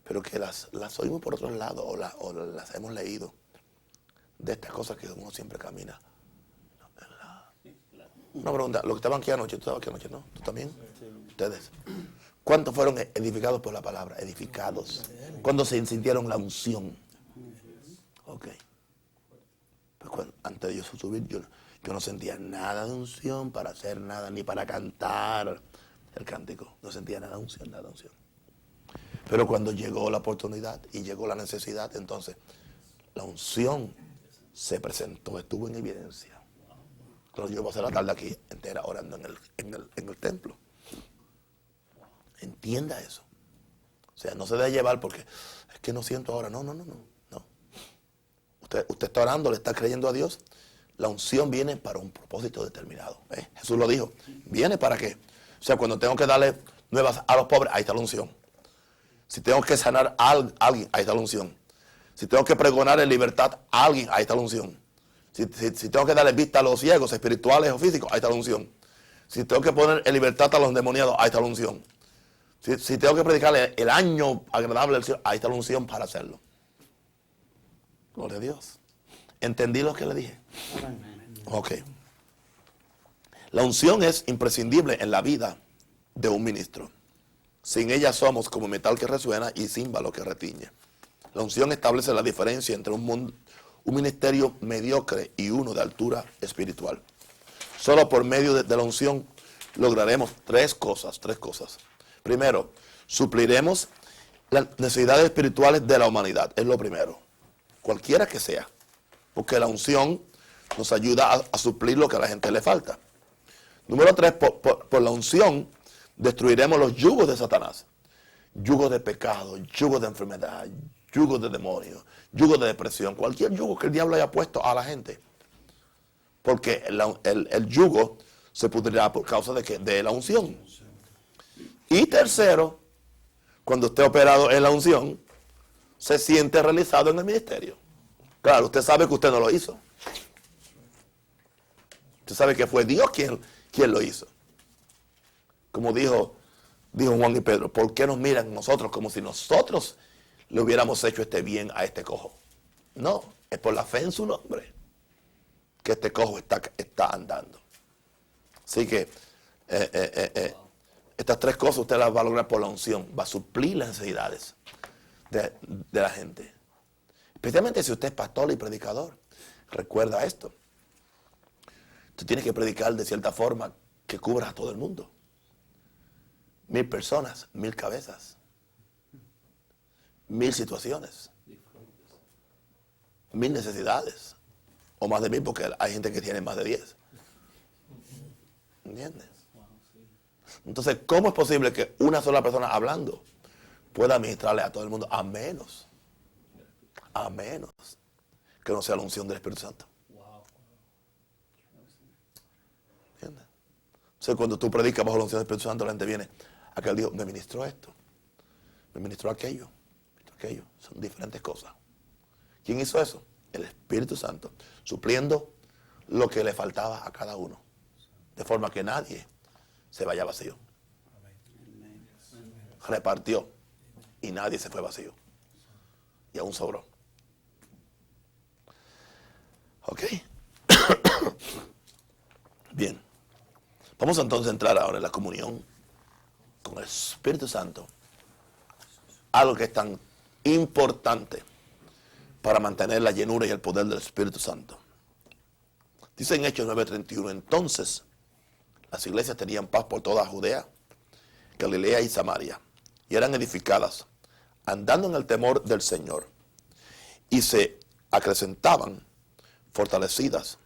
Pero que las oímos por otros lados o las hemos leído. De estas cosas que uno siempre camina. Una pregunta, los que estaban aquí anoche, ¿tú estabas aquí anoche, no? ¿Tú también? Ustedes. ¿Cuántos fueron edificados por la palabra? Edificados. ¿Cuándo se sintieron la unción? Ok. Pues antes de yo subir, yo no sentía nada de unción para hacer nada, ni para cantar el cántico. No sentía nada de unción, nada de unción. Pero cuando llegó la oportunidad y llegó la necesidad, entonces la unción se presentó, estuvo en evidencia. Entonces yo pasé la tarde aquí entera orando en el templo. Entienda eso. O sea, no se debe llevar porque es que no siento ahora. No. Usted está orando, le está creyendo a Dios. La unción viene para un propósito determinado. Jesús lo dijo. ¿Viene para qué? O sea, cuando tengo que darle nuevas a los pobres, ahí está la unción. Si tengo que sanar a alguien, ahí está la unción. Si tengo que pregonar en libertad a alguien, ahí está la unción. Si tengo que darle vista a los ciegos, espirituales o físicos, ahí está la unción. Si tengo que poner en libertad a los endemoniados, ahí está la unción. Si tengo que predicarle el año agradable del Señor, ahí está la unción para hacerlo. Gloria a Dios. ¿Entendí lo que le dije? Ok. La unción es imprescindible en la vida de un ministro. Sin ella somos como metal que resuena y címbalo que retiñe. La unción establece la diferencia entre un ministerio mediocre y uno de altura espiritual. Solo por medio de la unción lograremos tres cosas. Primero, supliremos las necesidades espirituales de la humanidad. Es lo primero. Cualquiera que sea. Porque la unción nos ayuda a suplir lo que a la gente le falta. Número 3, por la unción destruiremos los yugos de Satanás. Yugos de pecado, yugos de enfermedad, yugos de demonios, yugos de depresión. Cualquier yugo que el diablo haya puesto a la gente. Porque el yugo se pudrirá por causa de la unción. Y tercero, cuando esté operado en la unción, se siente realizado en el ministerio. Claro, usted sabe que usted no lo hizo. Usted sabe que fue Dios quien lo hizo. Como dijo Juan y Pedro, ¿por qué nos miran nosotros como si nosotros le hubiéramos hecho este bien a este cojo? No, es por la fe en su nombre que este cojo está andando. Así que estas tres cosas usted las va a lograr por la unción. Va a suplir las necesidades de la gente. Especialmente si usted es pastor y predicador. Recuerda esto. Tú tienes que predicar de cierta forma que cubra a todo el mundo. 1000 personas, 1000 cabezas, 1000 situaciones, 1000 necesidades, o más de 1000 porque hay gente que tiene más de 10. ¿Entiendes? Entonces, ¿cómo es posible que una sola persona hablando pueda administrarle a todo el mundo? A menos que no sea la unción del Espíritu Santo. ¿Entiendes? O sea, cuando tú predicas bajo la unción del Espíritu Santo, la gente viene, aquel dijo, me ministró esto. me ministró aquello. Son diferentes cosas. ¿Quién hizo eso? El Espíritu Santo, supliendo lo que le faltaba a cada uno, de forma que nadie se vaya vacío. Repartió y nadie se fue vacío. Y aún sobró. ¿Ok? Bien. Vamos entonces a entrar ahora en la comunión con el Espíritu Santo. Algo que es tan importante para mantener la llenura y el poder del Espíritu Santo. Dice en Hechos 9:31, entonces las iglesias tenían paz por toda Judea, Galilea y Samaria, y eran edificadas, andando en el temor del Señor, y se acrecentaban, fortalecidas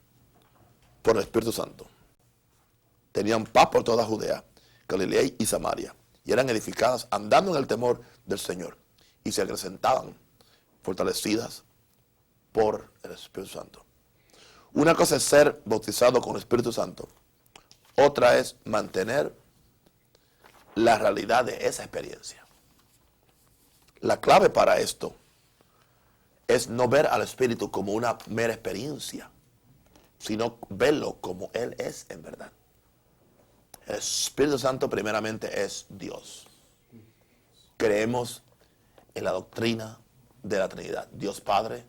por el Espíritu Santo. Tenían paz por toda Judea, Galilea y Samaria, y eran edificadas, andando en el temor del Señor, y se acrecentaban, fortalecidas por el Espíritu Santo. Una cosa es ser bautizado con el Espíritu Santo, otra es mantener la realidad de esa experiencia. La clave para esto es no ver al Espíritu como una mera experiencia, sino verlo como Él es en verdad. El Espíritu Santo primeramente es Dios. Creemos en la doctrina de la Trinidad. Dios Padre,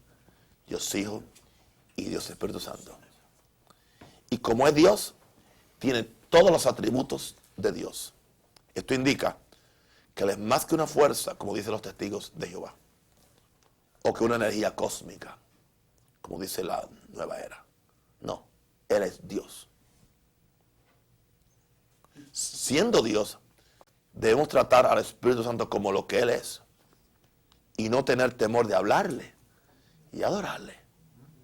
Dios Hijo y Dios Espíritu Santo. Y como es Dios, tiene todos los atributos de Dios. Esto indica que Él es más que una fuerza, como dicen los testigos de Jehová, o que una energía cósmica, como dice la nueva era. No, Él es Dios. Siendo Dios, debemos tratar al Espíritu Santo como lo que Él es y no tener temor de hablarle y adorarle.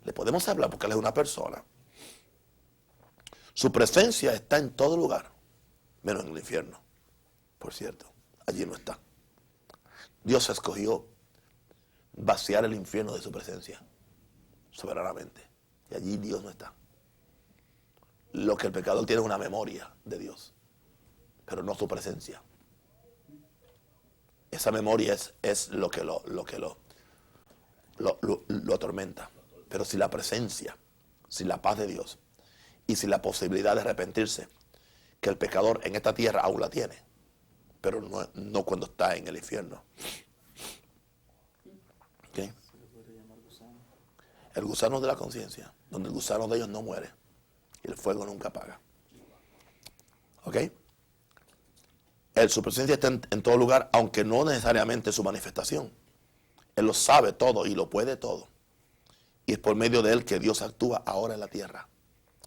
Le podemos hablar porque Él es una persona. Su presencia está en todo lugar, menos en el infierno. Por cierto, allí no está. Dios escogió vaciar el infierno de su presencia soberanamente. Y allí Dios no está. Lo que el pecador tiene es una memoria de Dios, pero no su presencia. Esa memoria es lo que lo atormenta. Pero si la presencia, si la paz de Dios y si la posibilidad de arrepentirse, que el pecador en esta tierra aún la tiene, pero no cuando está en el infierno. ¿Okay? El gusano de la conciencia, donde el gusano de ellos no muere y el fuego nunca apaga. ¿Ok? Su presencia está en todo lugar, aunque no necesariamente su manifestación. Él lo sabe todo y lo puede todo. Y es por medio de Él que Dios actúa ahora en la tierra.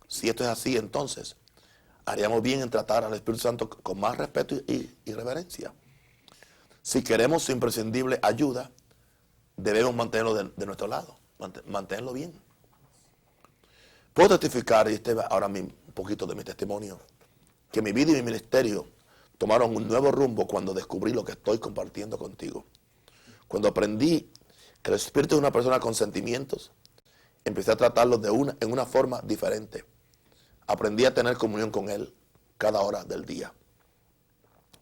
Si esto es así, entonces haríamos bien en tratar al Espíritu Santo con más respeto y reverencia. Si queremos su imprescindible ayuda, debemos mantenerlo de nuestro lado, mantenerlo bien. Puedo testificar, y ahora un poquito de mi testimonio, que mi vida y mi ministerio tomaron un nuevo rumbo cuando descubrí lo que estoy compartiendo contigo. Cuando aprendí que el Espíritu es una persona con sentimientos, empecé a tratarlo en una forma diferente. Aprendí a tener comunión con Él cada hora del día.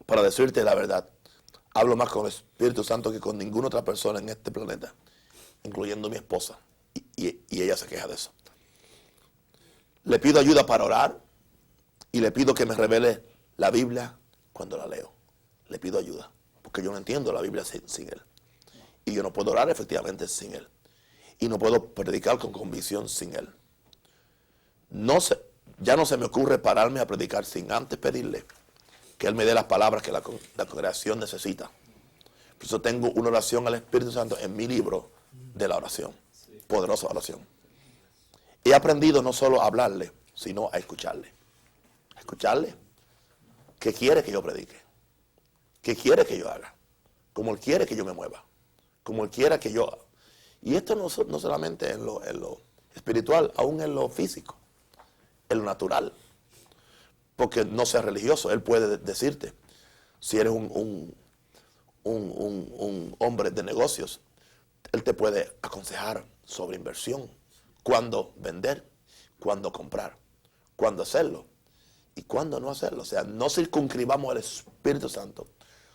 Para decirte la verdad, hablo más con el Espíritu Santo que con ninguna otra persona en este planeta, incluyendo mi esposa, y ella se queja de eso. Le pido ayuda para orar y le pido que me revele la Biblia cuando la leo. Le pido ayuda, porque yo no entiendo la Biblia sin Él. Y yo no puedo orar efectivamente sin Él. Y no puedo predicar con convicción sin Él. Ya no se me ocurre pararme a predicar sin antes pedirle que Él me dé las palabras que la congregación necesita. Por eso tengo una oración al Espíritu Santo en mi libro de la oración. Poderosa oración. He aprendido no solo a hablarle, sino a escucharle. A escucharle. ¿Qué quiere que yo predique? ¿Qué quiere que yo haga? Como Él quiere que yo me mueva. Como Él quiera que yo... Y esto no solamente en lo espiritual, aún en lo físico, en lo natural. Porque no seas religioso, Él puede decirte, si eres un hombre de negocios, Él te puede aconsejar sobre inversión, cuándo vender, cuándo comprar, cuándo hacerlo y cuándo no hacerlo. O sea, no circunscribamos al Espíritu Santo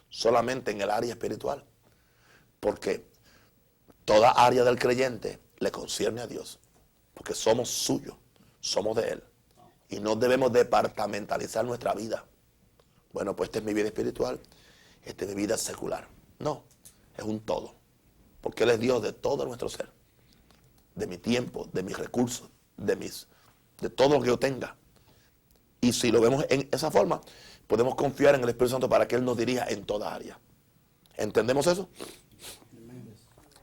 solamente en el área espiritual. Porque toda área del creyente le concierne a Dios. Porque somos suyos, somos de Él. Y no debemos departamentalizar nuestra vida. Bueno, pues esta es mi vida espiritual, esta es mi vida secular. No, es un todo. Porque Él es Dios de todo nuestro ser. De mi tiempo, de mis recursos, de todo lo que yo tenga. Y si lo vemos en esa forma, podemos confiar en el Espíritu Santo para que Él nos dirija en toda área. ¿Entendemos eso?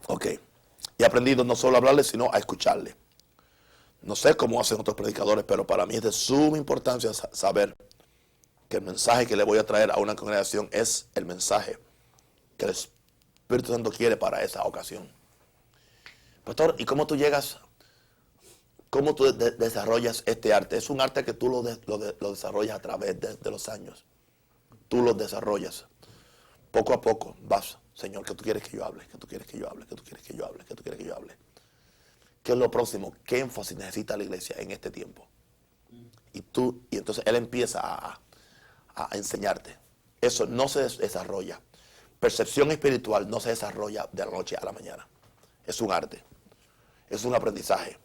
Ok. Y he aprendido no solo a hablarle, sino a escucharle. No sé cómo hacen otros predicadores, pero para mí es de suma importancia saber que el mensaje que le voy a traer a una congregación es el mensaje que el Espíritu Santo quiere para esa ocasión. Pastor, ¿y cómo tú llegas? ¿Cómo tú desarrollas este arte? Es un arte que tú lo desarrollas a través de los años. Tú lo desarrollas. Poco a poco vas, Señor, ¿qué tú quieres que yo hable? ¿Qué tú quieres que yo hable? ¿Qué tú quieres que yo hable? ¿Qué tú quieres que yo hable? ¿Qué es lo próximo? ¿Qué énfasis necesita la iglesia en este tiempo? Y entonces Él empieza a enseñarte. Eso no se desarrolla. Percepción espiritual no se desarrolla de la noche a la mañana. Es un arte. Es un aprendizaje.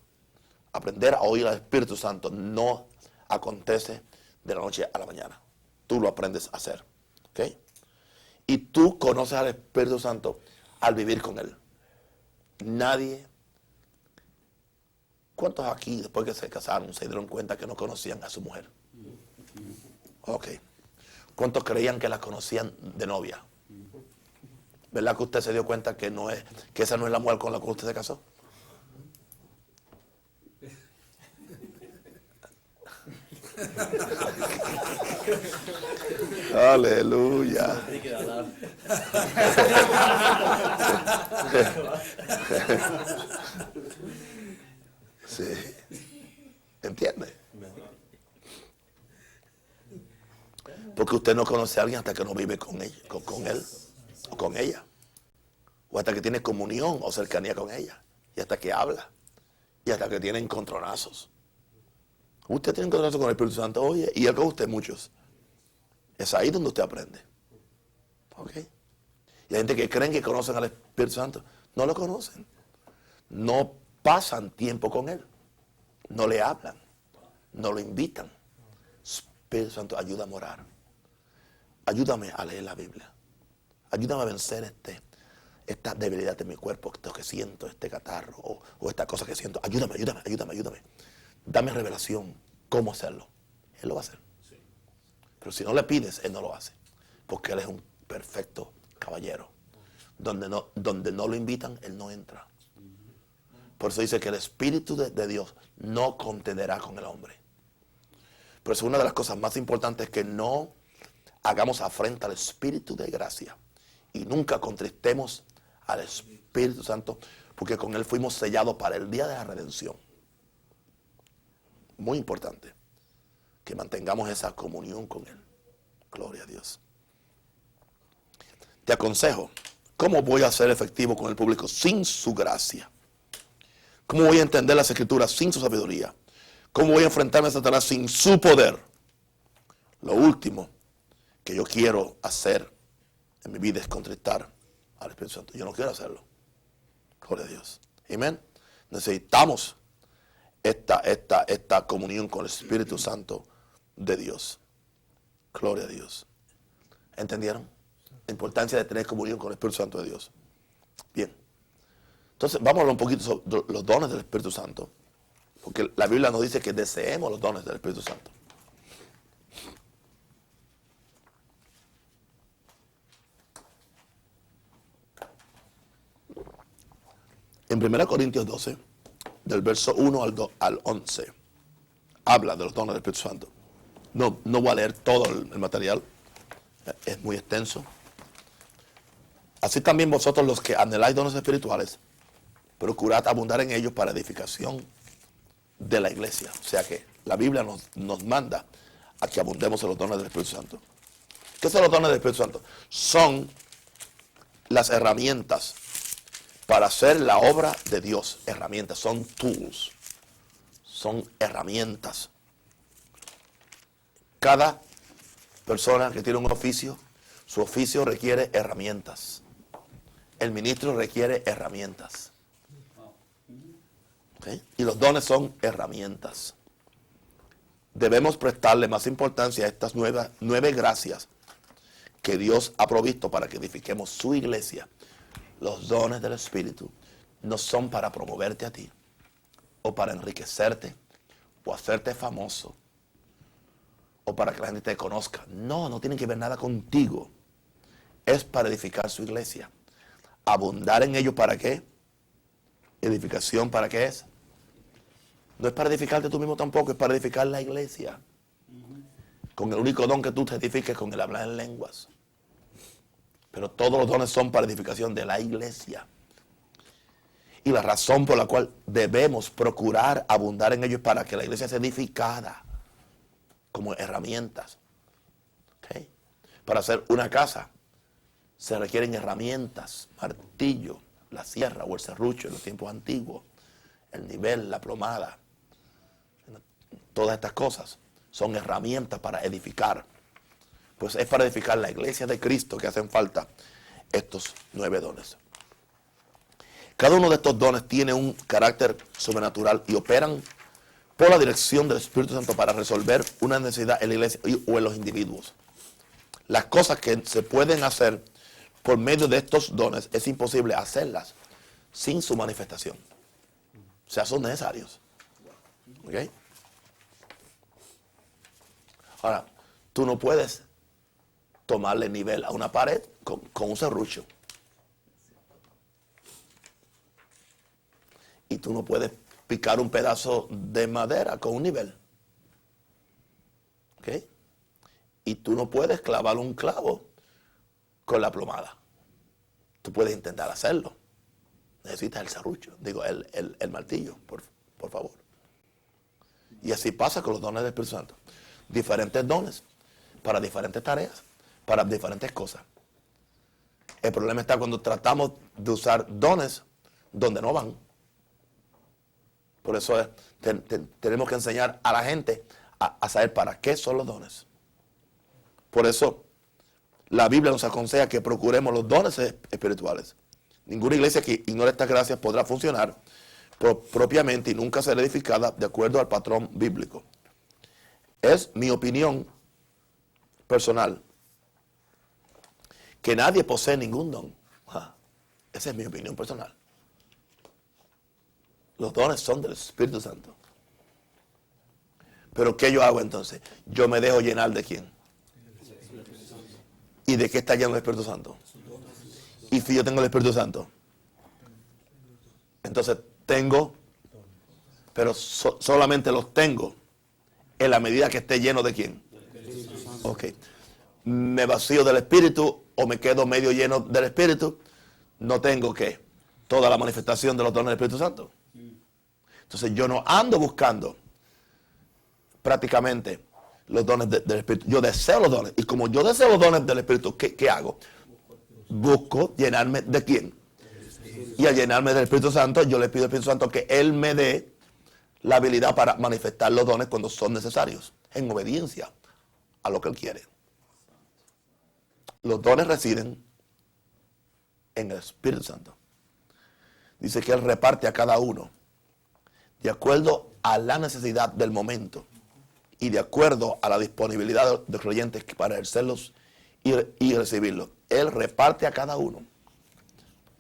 Aprender a oír al Espíritu Santo no acontece de la noche a la mañana. Tú lo aprendes a hacer. ¿Ok? Y tú conoces al Espíritu Santo al vivir con Él. Nadie. ¿Cuántos aquí, después que se casaron, se dieron cuenta que no conocían a su mujer? Ok. ¿Cuántos creían que la conocían de novia? ¿Verdad que usted se dio cuenta que esa no es la mujer con la que usted se casó? Aleluya. Sí. ¿Entiende? Porque usted no conoce a alguien hasta que no vive con ella, con él o con ella. O hasta que tiene comunión o cercanía con ella. Y hasta que habla. Y hasta que tiene encontronazos. Usted tiene encontronazo con el Espíritu Santo, oye, y él con usted muchos. Es ahí donde usted aprende. ¿Ok? Y hay gente que creen que conocen al Espíritu Santo. No lo conocen. No pasan tiempo con Él. No le hablan. No lo invitan. Espíritu Santo, ayúdame a orar. Ayúdame a leer la Biblia. Ayúdame a vencer esta debilidad de mi cuerpo, esto que siento, este catarro o esta cosa que siento. Ayúdame. Dame revelación. ¿Cómo hacerlo? Él lo va a hacer. Pero si no le pides, Él no lo hace. Porque Él es un perfecto caballero. Donde no lo invitan, Él no entra. Por eso dice que el Espíritu de Dios no contenderá con el hombre. Por eso una de las cosas más importantes es que no hagamos afrenta al Espíritu de gracia. Y nunca contristemos al Espíritu Santo. Porque con Él fuimos sellados para el día de la redención. Muy importante que mantengamos esa comunión con Él. Gloria a Dios. Te aconsejo, ¿cómo voy a ser efectivo con el público sin su gracia? ¿Cómo voy a entender las Escrituras sin su sabiduría? ¿Cómo voy a enfrentarme a Satanás sin su poder? Lo último que yo quiero hacer en mi vida es contristar al Espíritu Santo. Yo no quiero hacerlo. Gloria a Dios. Amén. Necesitamos esta comunión con el Espíritu Santo de Dios. Gloria a Dios. ¿Entendieron? La importancia de tener comunión con el Espíritu Santo de Dios. Bien. Entonces, vamos a hablar un poquito sobre los dones del Espíritu Santo. Porque la Biblia nos dice que deseemos los dones del Espíritu Santo. En 1 Corintios 12, del verso 1 al 11, habla de los dones del Espíritu Santo. No voy a leer todo el material, es muy extenso. Así también vosotros los que anheláis dones espirituales, procurad abundar en ellos para edificación de la iglesia. O sea que la Biblia nos manda a que abundemos en los dones del Espíritu Santo. ¿Qué son los dones del Espíritu Santo? Son las herramientas para hacer la obra de Dios. Herramientas, son tools. Son herramientas. Cada persona que tiene un oficio, Su oficio requiere herramientas. El ministro requiere herramientas. ¿Okay? Y los dones son herramientas. Debemos prestarle más importancia a estas nueve gracias que Dios ha provisto para que edifiquemos su iglesia. Los dones del Espíritu no son para promoverte a ti, o para enriquecerte, o hacerte famoso, o para que la gente te conozca. No, no tienen que ver nada contigo. Es para edificar su iglesia. Abundar en ello, ¿para qué? Edificación, ¿para qué es? No es para edificarte tú mismo tampoco, es para edificar la iglesia. Con el único don que tú te edifiques, con el hablar en lenguas. Pero todos los dones son para edificación de la iglesia. Y la razón por la cual debemos procurar abundar en ellos es para que la iglesia sea edificada como herramientas. ¿Okay? Para hacer una casa se requieren herramientas, martillo, la sierra o el serrucho en los tiempos antiguos, el nivel, la plomada. Todas estas cosas son herramientas para edificar. Pues es para edificar la iglesia de Cristo que hacen falta estos 9 dones. Cada uno de estos dones tiene un carácter sobrenatural y operan por la dirección del Espíritu Santo para resolver una necesidad en la iglesia o en los individuos. Las cosas que se pueden hacer por medio de estos dones es imposible hacerlas sin su manifestación. O sea, son necesarios. ¿Ok? Ahora, tú no puedes tomarle nivel a una pared con un serrucho. Y tú no puedes picar un pedazo de madera con un nivel. ¿Ok? Y tú no puedes clavar un clavo con la plomada. Tú puedes intentar hacerlo. Necesitas el serrucho, digo, el martillo, por favor. Y así pasa con los dones del Espíritu Santo. Diferentes dones para diferentes tareas, para diferentes cosas. El problema está cuando tratamos de usar dones donde no van. Por eso tenemos que enseñar a la gente a saber para qué son los dones. Por eso la Biblia nos aconseja que procuremos los dones espirituales. Ninguna iglesia que ignore estas gracias podrá funcionar propiamente y nunca será edificada de acuerdo al patrón bíblico. Es mi opinión personal que nadie posee ningún don. Esa es mi opinión personal. Los dones son del Espíritu Santo. Pero ¿qué yo hago entonces? Yo me dejo llenar ¿de quién? ¿Y de qué está lleno el Espíritu Santo? Y si yo tengo el Espíritu Santo, entonces tengo, pero solamente los tengo en la medida que esté lleno ¿de quién? Ok. Me vacío del Espíritu o me quedo medio lleno del Espíritu, no tengo ¿qué? Toda la manifestación de los dones del Espíritu Santo. Entonces yo no ando buscando prácticamente los dones del Espíritu. Yo deseo los dones. Y como yo deseo los dones del Espíritu, ¿qué hago? Busco llenarme ¿de quién? Y al llenarme del Espíritu Santo, yo le pido al Espíritu Santo que Él me dé la habilidad para manifestar los dones cuando son necesarios, en obediencia a lo que Él quiere. Los dones residen en el Espíritu Santo. Dice que Él reparte a cada uno de acuerdo a la necesidad del momento y de acuerdo a la disponibilidad de los creyentes para ejercerlos y recibirlos. Él reparte a cada uno.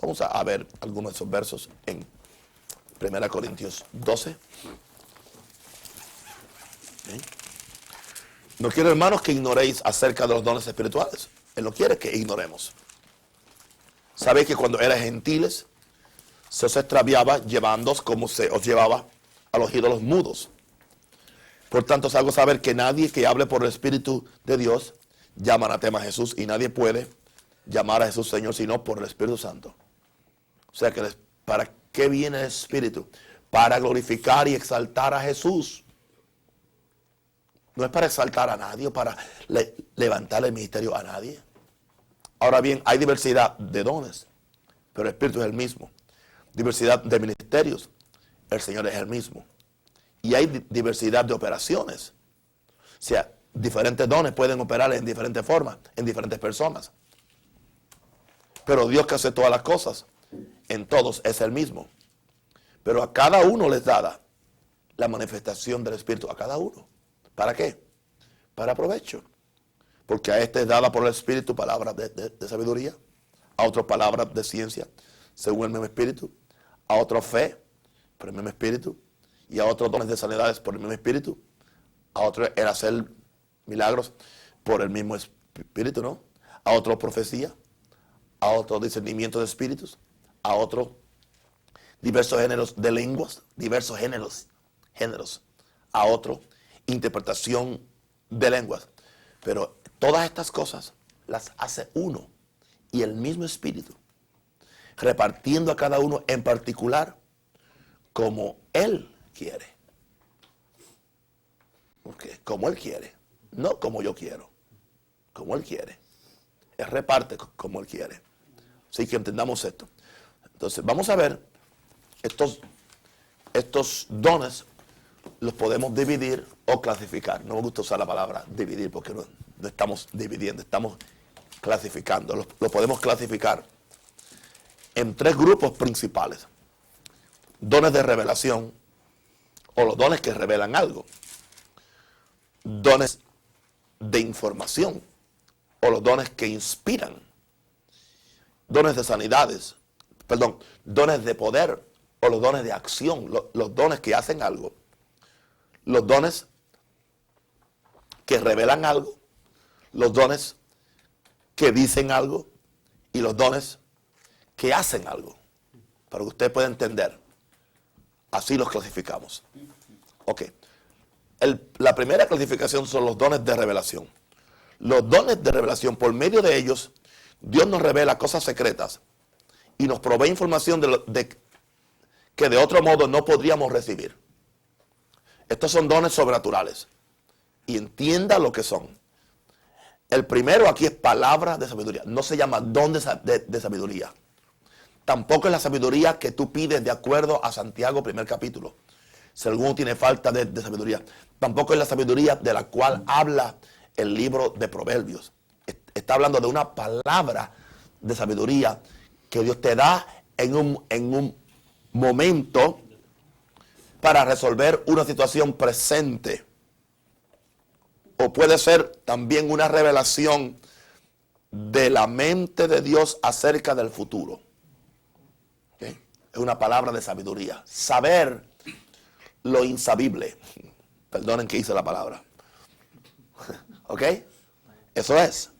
Vamos a ver algunos de esos versos en 1 Corintios 12. ¿Okay? No quiero, hermanos, que ignoréis acerca de los dones espirituales. Él no quiere que ignoremos. Sabéis que cuando eran gentiles, se os extraviaba llevándoos como se os llevaba a los ídolos mudos. Por tanto, os hago saber que nadie que hable por el Espíritu de Dios llama anatema a Jesús, y nadie puede llamar a Jesús Señor sino por el Espíritu Santo. O sea que ¿para qué viene el Espíritu? Para glorificar y exaltar a Jesús. No es para exaltar a nadie o para levantar el ministerio a nadie. Ahora bien, hay diversidad de dones, pero el Espíritu es el mismo. Diversidad de ministerios, el Señor es el mismo. Y hay diversidad de operaciones. O sea, diferentes dones pueden operar en diferentes formas, en diferentes personas. Pero Dios que hace todas las cosas, en todos es el mismo. Pero a cada uno les dada la manifestación del Espíritu, a cada uno. ¿Para qué? Para provecho. Porque a este es dada por el Espíritu palabras de sabiduría, a otro palabras de ciencia, según el mismo Espíritu, a otro fe, por el mismo Espíritu, y a otros dones de sanidades por el mismo Espíritu, a otro el hacer milagros por el mismo Espíritu, ¿no? A otro profecía, a otro discernimiento de espíritus, a otro diversos géneros de lenguas, diversos géneros, a otro interpretación de lenguas. Pero todas estas cosas las hace uno y el mismo Espíritu, repartiendo a cada uno en particular como Él quiere. Porque como Él quiere, no como yo quiero, como Él quiere. Él reparte como Él quiere. Así que entendamos esto. Entonces, vamos a ver estos dones, los podemos dividir o clasificar. No me gusta usar la palabra dividir porque no estamos dividiendo, estamos clasificando. Lo podemos clasificar en 3 grupos principales. Dones de revelación, o los dones que revelan algo. Dones de información, o los dones que inspiran. Dones de sanidades, dones de poder, o los dones de acción, los dones que hacen algo. Los dones que revelan algo, los dones que dicen algo y los dones que hacen algo. Para que usted pueda entender. Así los clasificamos. Ok. La primera clasificación son los dones de revelación. Los dones de revelación, por medio de ellos, Dios nos revela cosas secretas y nos provee información que de otro modo no podríamos recibir. Estos son dones sobrenaturales. Y entienda lo que son. El primero aquí es palabra de sabiduría. No se llama don de sabiduría. Tampoco es la sabiduría que tú pides de acuerdo a Santiago, primer capítulo. Si alguno tiene falta de sabiduría. Tampoco es la sabiduría de la cual habla el libro de Proverbios. Está hablando de una palabra de sabiduría que Dios te da en un momento para resolver una situación presente. O puede ser también una revelación de la mente de Dios acerca del futuro. ¿Okay? Es una palabra de sabiduría. Saber lo insabible. Perdonen que hice la palabra. ¿Ok? Eso es.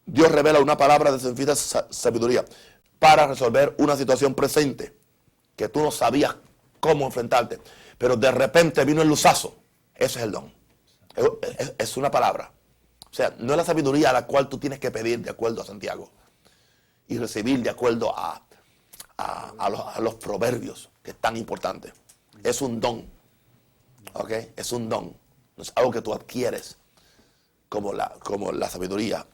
Dios revela una palabra de infinita sabiduría para resolver una situación presente que tú no sabías cómo enfrentarte. Pero de repente vino el luzazo. Ese es el don. Es una palabra. O sea, no es la sabiduría a la cual tú tienes que pedir de acuerdo a Santiago y recibir de acuerdo a los proverbios, que es tan importante. Es un don. ¿Ok? Es un don. No es algo que tú adquieres como la sabiduría,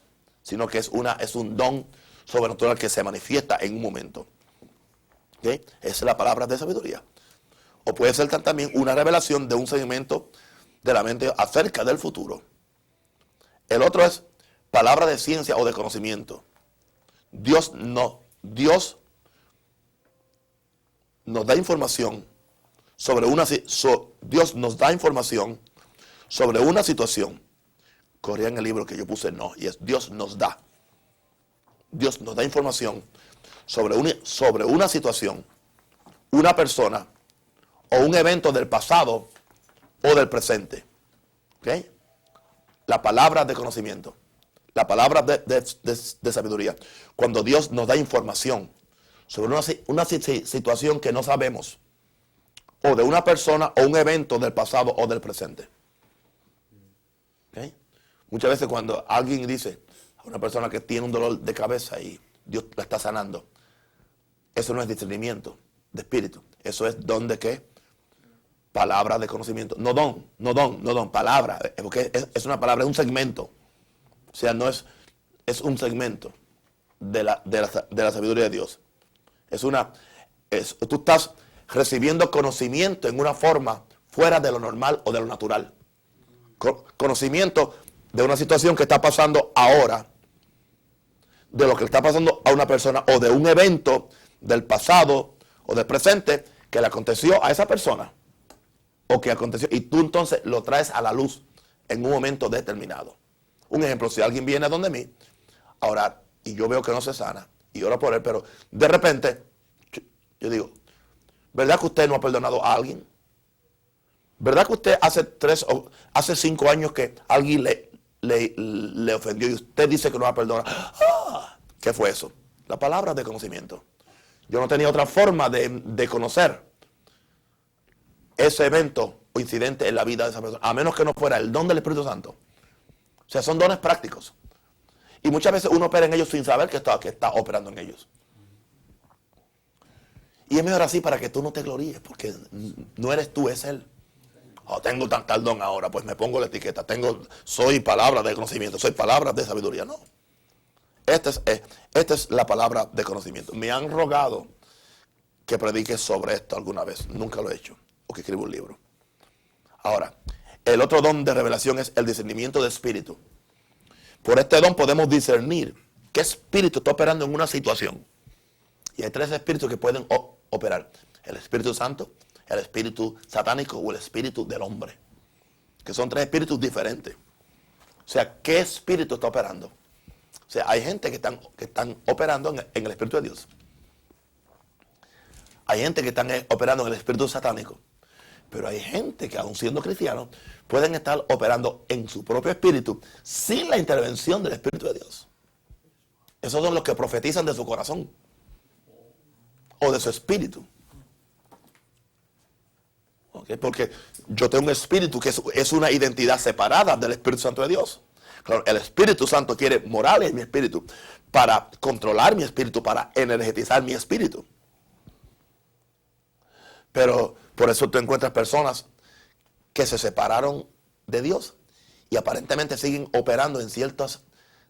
sino que es un don sobrenatural que se manifiesta en un momento. ¿Ok? Esa es la palabra de sabiduría. O puede ser también una revelación de un segmento de la mente acerca del futuro. El otro es palabra de ciencia o de conocimiento. Dios nos da información sobre Dios nos da información sobre una situación. Corría en el libro que yo puse no, y es Dios nos da. Dios nos da información sobre una situación, una persona o un evento del pasado o del presente. ¿Ok? La palabra de conocimiento. La palabra de sabiduría. Cuando Dios nos da información sobre una situación que no sabemos. O de una persona o un evento del pasado o del presente. ¿Ok? Muchas veces cuando alguien dice a una persona que tiene un dolor de cabeza y Dios la está sanando. Eso no es discernimiento de espíritu. Eso es don de qué. Palabra de conocimiento. No don, palabra. Porque es una palabra, es un segmento. O sea, no es un segmento de la sabiduría de Dios. Tú estás recibiendo conocimiento en una forma fuera de lo normal o de lo natural. Conocimiento de una situación que está pasando ahora, de lo que le está pasando a una persona o de un evento del pasado o del presente que le aconteció a esa persona o que aconteció y tú entonces lo traes a la luz en un momento determinado. Un ejemplo, si alguien viene a donde mí a orar y yo veo que no se sana y oro por él, pero de repente yo digo, ¿verdad que usted no ha perdonado a alguien? ¿Verdad que usted hace 5 años que alguien le ofendió y usted dice que no ha perdonado? ¡Ah! ¿Qué fue eso? La palabra de conocimiento. Yo no tenía otra forma de conocer ese evento o incidente en la vida de esa persona, a menos que no fuera el don del Espíritu Santo. O sea, son dones prácticos. Y muchas veces uno opera en ellos sin saber que está operando en ellos. Y es mejor así para que tú no te gloríes, porque no eres tú, es Él. Oh, tengo tal don ahora, pues me pongo la etiqueta. Soy palabra de conocimiento, soy palabra de sabiduría. No. Esta es la palabra de conocimiento. Me han rogado que predique sobre esto alguna vez. Nunca lo he hecho. O que escriba un libro. Ahora, el otro don de revelación es el discernimiento de espíritu. Por este don podemos discernir qué espíritu está operando en una situación. Y hay 3 espíritus que pueden operar. El Espíritu Santo, el espíritu satánico o el espíritu del hombre. Que son 3 espíritus diferentes. O sea, ¿qué espíritu está operando? O sea, hay gente que están operando en el Espíritu de Dios. Hay gente que están operando en el espíritu satánico. Pero hay gente que, aun siendo cristianos, pueden estar operando en su propio espíritu sin la intervención del Espíritu de Dios. Esos son los que profetizan de su corazón o de su espíritu. ¿Okay? Porque yo tengo un espíritu que es una identidad separada del Espíritu Santo de Dios. Claro, el Espíritu Santo quiere morar en mi espíritu para controlar mi espíritu, para energetizar mi espíritu. Pero por eso tú encuentras personas que se separaron de Dios y aparentemente siguen operando en ciertos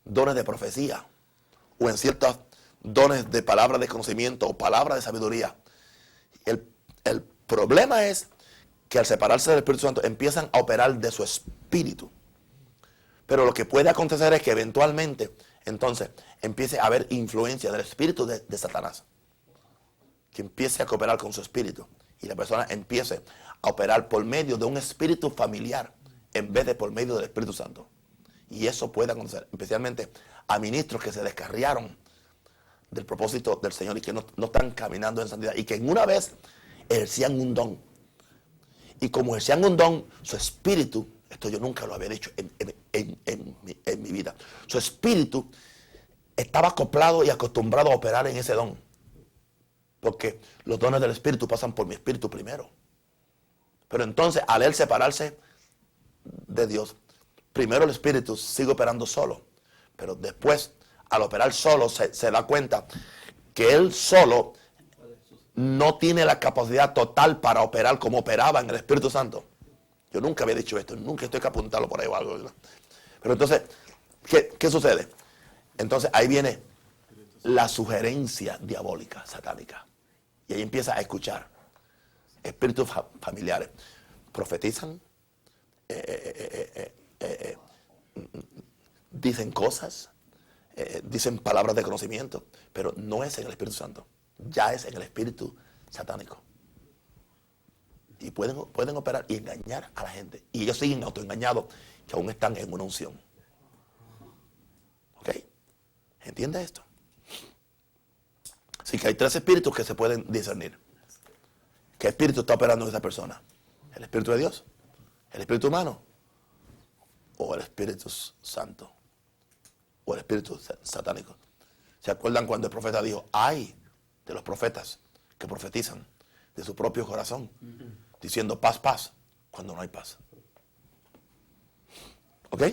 dones de profecía o en ciertos dones de palabra de conocimiento o palabra de sabiduría. El problema es que al separarse del Espíritu Santo empiezan a operar de su espíritu. Pero lo que puede acontecer es que eventualmente entonces empiece a haber influencia del espíritu de Satanás. Que empiece a cooperar con su espíritu. Y la persona empiece a operar por medio de un espíritu familiar en vez de por medio del Espíritu Santo. Y eso puede acontecer, especialmente a ministros que se descarriaron del propósito del Señor y que no están caminando en santidad y que en una vez ejercían un don. Y como ejercían un don, su espíritu, esto yo nunca lo había dicho en mi vida, su espíritu estaba acoplado y acostumbrado a operar en ese don. Porque los dones del Espíritu pasan por mi espíritu primero. Pero entonces, al él separarse de Dios, primero el Espíritu sigue operando solo. Pero después, al operar solo, se da cuenta que él solo no tiene la capacidad total para operar como operaba en el Espíritu Santo. Yo nunca había dicho esto, nunca estoy que apuntarlo por ahí o algo, ¿verdad? Pero entonces, ¿qué sucede? Entonces, ahí viene la sugerencia diabólica, satánica. Y ahí empieza a escuchar espíritus familiares. Profetizan, dicen cosas, dicen palabras de conocimiento, pero no es en el Espíritu Santo, ya es en el espíritu satánico. Y pueden operar y engañar a la gente. Y ellos siguen autoengañados, que aún están en una unción. ¿Ok? ¿Entiende esto? Así que hay 3 espíritus que se pueden discernir. ¿Qué espíritu está operando en esa persona? ¿El Espíritu de Dios? ¿El espíritu humano? ¿O el Espíritu Santo? ¿O el espíritu satánico? ¿Se acuerdan cuando el profeta dijo, ay de los profetas que profetizan de su propio corazón, diciendo paz, paz, cuando no hay paz? ¿Ok?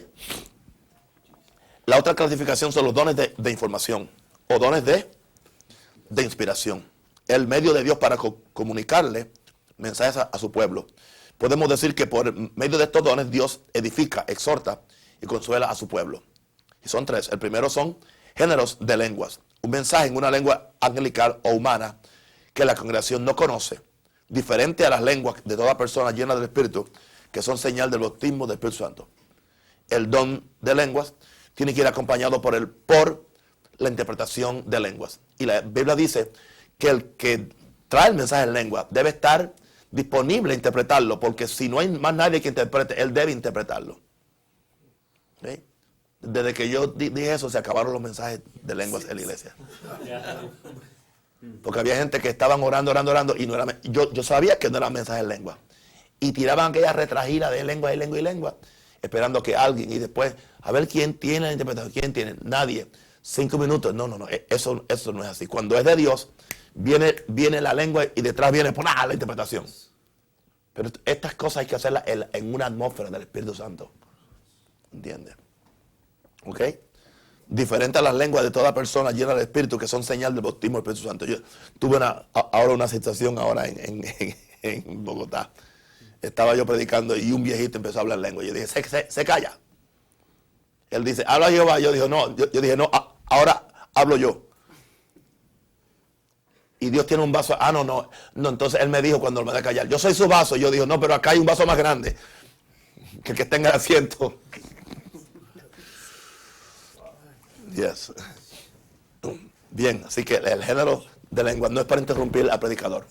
La otra clasificación son los dones de información o dones de inspiración. El medio de Dios para comunicarle mensajes a su pueblo. Podemos decir que por medio de estos dones Dios edifica, exhorta y consuela a su pueblo. Y son 3. El primero son géneros de lenguas. Un mensaje en una lengua angelical o humana que la congregación no conoce, diferente a las lenguas de toda persona llena del Espíritu, que son señal del bautismo del Espíritu Santo. El don de lenguas tiene que ir acompañado por la interpretación de lenguas. Y la Biblia dice que el que trae el mensaje en lengua debe estar disponible a interpretarlo, porque si no hay más nadie que interprete, él debe interpretarlo. ¿Sí? Desde que yo dije eso, se acabaron los mensajes de lenguas en la iglesia. Porque había gente que estaban orando, y no era, yo sabía que no era mensaje en lengua. Y tiraban aquella retragila de lengua, esperando que alguien, y después, a ver quién tiene la interpretación, quién tiene, nadie. 5 minutos, no, eso no es así. Cuando es de Dios, viene la lengua y detrás viene la interpretación. Pero estas cosas hay que hacerlas en una atmósfera del Espíritu Santo. ¿Entiendes? ¿Ok? Diferente a las lenguas de toda persona llena del Espíritu, que son señal del bautismo del Espíritu Santo. Yo tuve ahora una situación en Bogotá. Estaba yo predicando y un viejito empezó a hablar lengua. Yo dije, se calla. Él dice, habla Jehová. Yo dije, no. Yo dije, no, ahora hablo yo. Y Dios tiene un vaso. No. Entonces él me dijo cuando me da a callar, yo soy su vaso. Yo dije, no, pero acá hay un vaso más grande que el que está en el asiento. Yes. Bien, así que el género de lengua no es para interrumpir al predicador.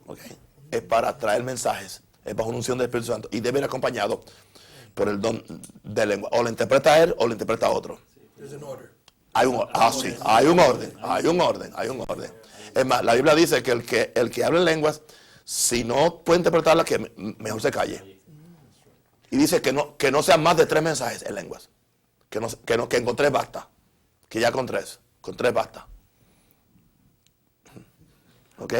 Okay. Es para traer mensajes. Es bajo una unción del Espíritu Santo. Y debe ir acompañado por el don de lengua. O lo interpreta él o lo interpreta otro. Hay un orden. Es más, la Biblia dice que el que habla en lenguas, si no puede interpretarla, que mejor se calle. Y dice que no sean más de 3 mensajes en lenguas. Que con 3 basta. Que ya con 3 basta. ¿Ok?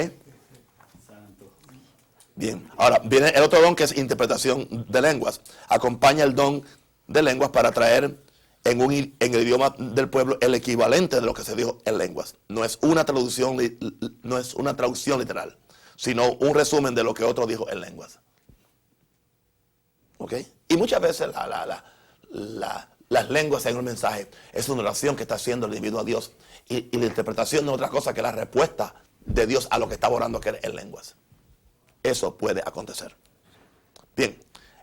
Bien. Ahora, viene el otro don, que es interpretación de lenguas. Acompaña el don de lenguas para traer en el idioma del pueblo el equivalente de lo que se dijo en lenguas. No es una traducción literal, sino un resumen de lo que otro dijo en lenguas. ¿Ok? Y muchas veces las lenguas en un mensaje es una oración que está haciendo el individuo a Dios. Y la interpretación no es otra cosa que la respuesta de Dios a lo que estaba orando, que era en lenguas. Eso puede acontecer. Bien,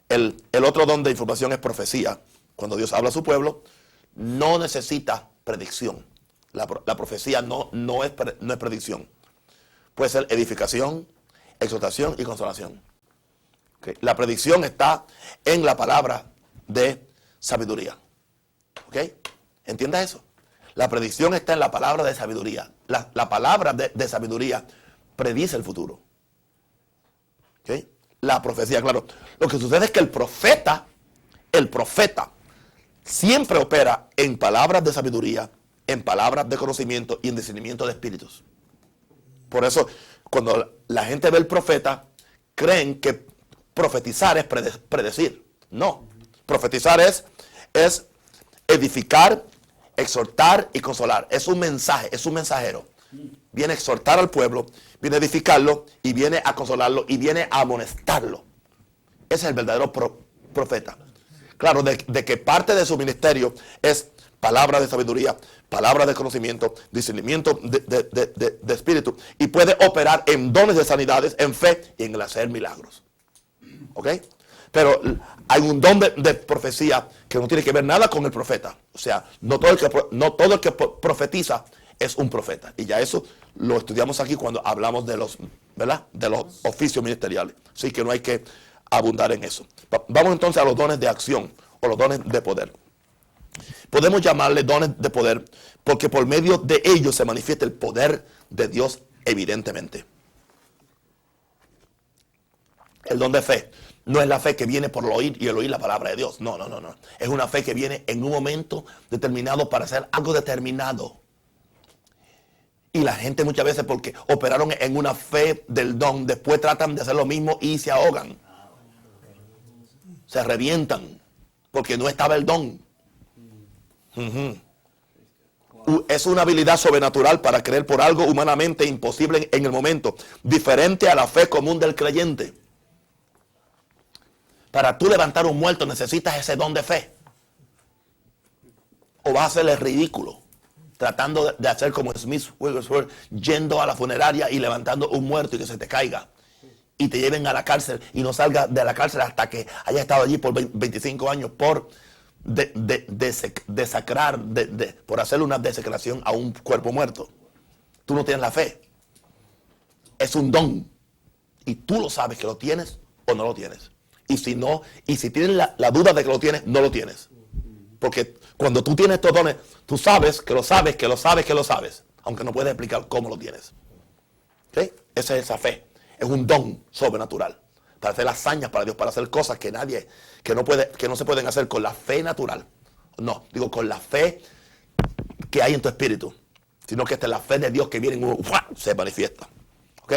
el otro don de información es profecía. Cuando Dios habla a su pueblo, no necesita predicción. La profecía no es predicción. Puede ser edificación, exhortación y consolación. ¿Okay? La predicción está en la palabra de sabiduría. ¿Ok? ¿Entiendes eso? La predicción está en la palabra de sabiduría. La palabra de sabiduría predice el futuro. ¿Ok? La profecía, claro. Lo que sucede es que el profeta siempre opera en palabras de sabiduría, en palabras de conocimiento y en discernimiento de espíritus. Por eso, cuando la gente ve el profeta, creen que profetizar es predecir. No. Profetizar es edificar, exhortar y consolar. Es un mensaje, es un mensajero. Viene a exhortar al pueblo, viene a edificarlo y viene a consolarlo y viene a amonestarlo. Ese es el verdadero profeta. Claro, de que parte de su ministerio es palabra de sabiduría, palabra de conocimiento, discernimiento de espíritu, y puede operar en dones de sanidades, en fe y en el hacer milagros. ¿Ok? Pero hay un don de profecía que no tiene que ver nada con el profeta. O sea, no todo el que profetiza es un profeta. Y ya eso lo estudiamos aquí cuando hablamos de los, ¿verdad?, de los oficios ministeriales. Así que no hay que abundar en eso. Vamos entonces a los dones de acción o los dones de poder. Podemos llamarle dones de poder porque por medio de ellos se manifiesta el poder de Dios evidentemente. El don de fe no es la fe que viene por el oír y el oír la palabra de Dios. No. Es una fe que viene en un momento determinado para hacer algo determinado. Y la gente muchas veces, porque operaron en una fe del don, después tratan de hacer lo mismo y se ahogan. Se revientan porque no estaba el don. Es una habilidad sobrenatural para creer por algo humanamente imposible en el momento, diferente a la fe común del creyente. Para tú levantar un muerto necesitas ese don de fe. O vas a hacerle ridículo tratando de hacer como Smith Wigglesworth, yendo a la funeraria y levantando un muerto y que se te caiga y te lleven a la cárcel y no salgas de la cárcel hasta que haya estado allí por 25 años por desacrar, por hacerle una desecración a un cuerpo muerto. Tú no tienes la fe. Es un don. Y tú lo sabes que lo tienes o no lo tienes. Y si no, y si tienes la duda de que lo tienes, no lo tienes. Porque cuando tú tienes estos dones, tú sabes que lo sabes, que lo sabes, que lo sabes. Aunque no puedes explicar cómo lo tienes. ¿Okay? Esa es esa fe. Es un don sobrenatural. Para hacer hazañas para Dios, para hacer cosas que no se pueden hacer con la fe natural. No, digo con la fe que hay en tu espíritu. Sino que esta es la fe de Dios que viene y se manifiesta. ¿Ok?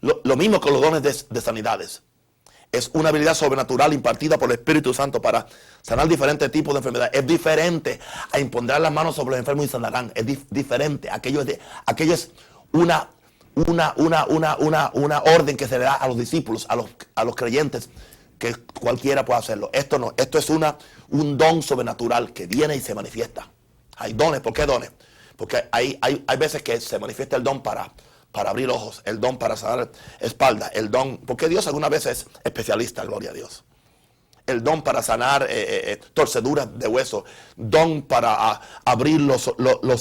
Lo mismo con los dones de sanidades. Es una habilidad sobrenatural impartida por el Espíritu Santo para sanar diferentes tipos de enfermedades. Es diferente a imponer las manos sobre los enfermos y sanarán. Es diferente. Aquello es una orden que se le da a los discípulos, a los creyentes, que cualquiera puede hacerlo. Esto no. Esto es un don sobrenatural que viene y se manifiesta. Hay dones. ¿Por qué dones? Porque hay veces que se manifiesta el don para abrir ojos, el don para sanar espalda, el don, porque Dios algunas veces es especialista, gloria a Dios. El don para sanar torceduras de hueso, don para abrir los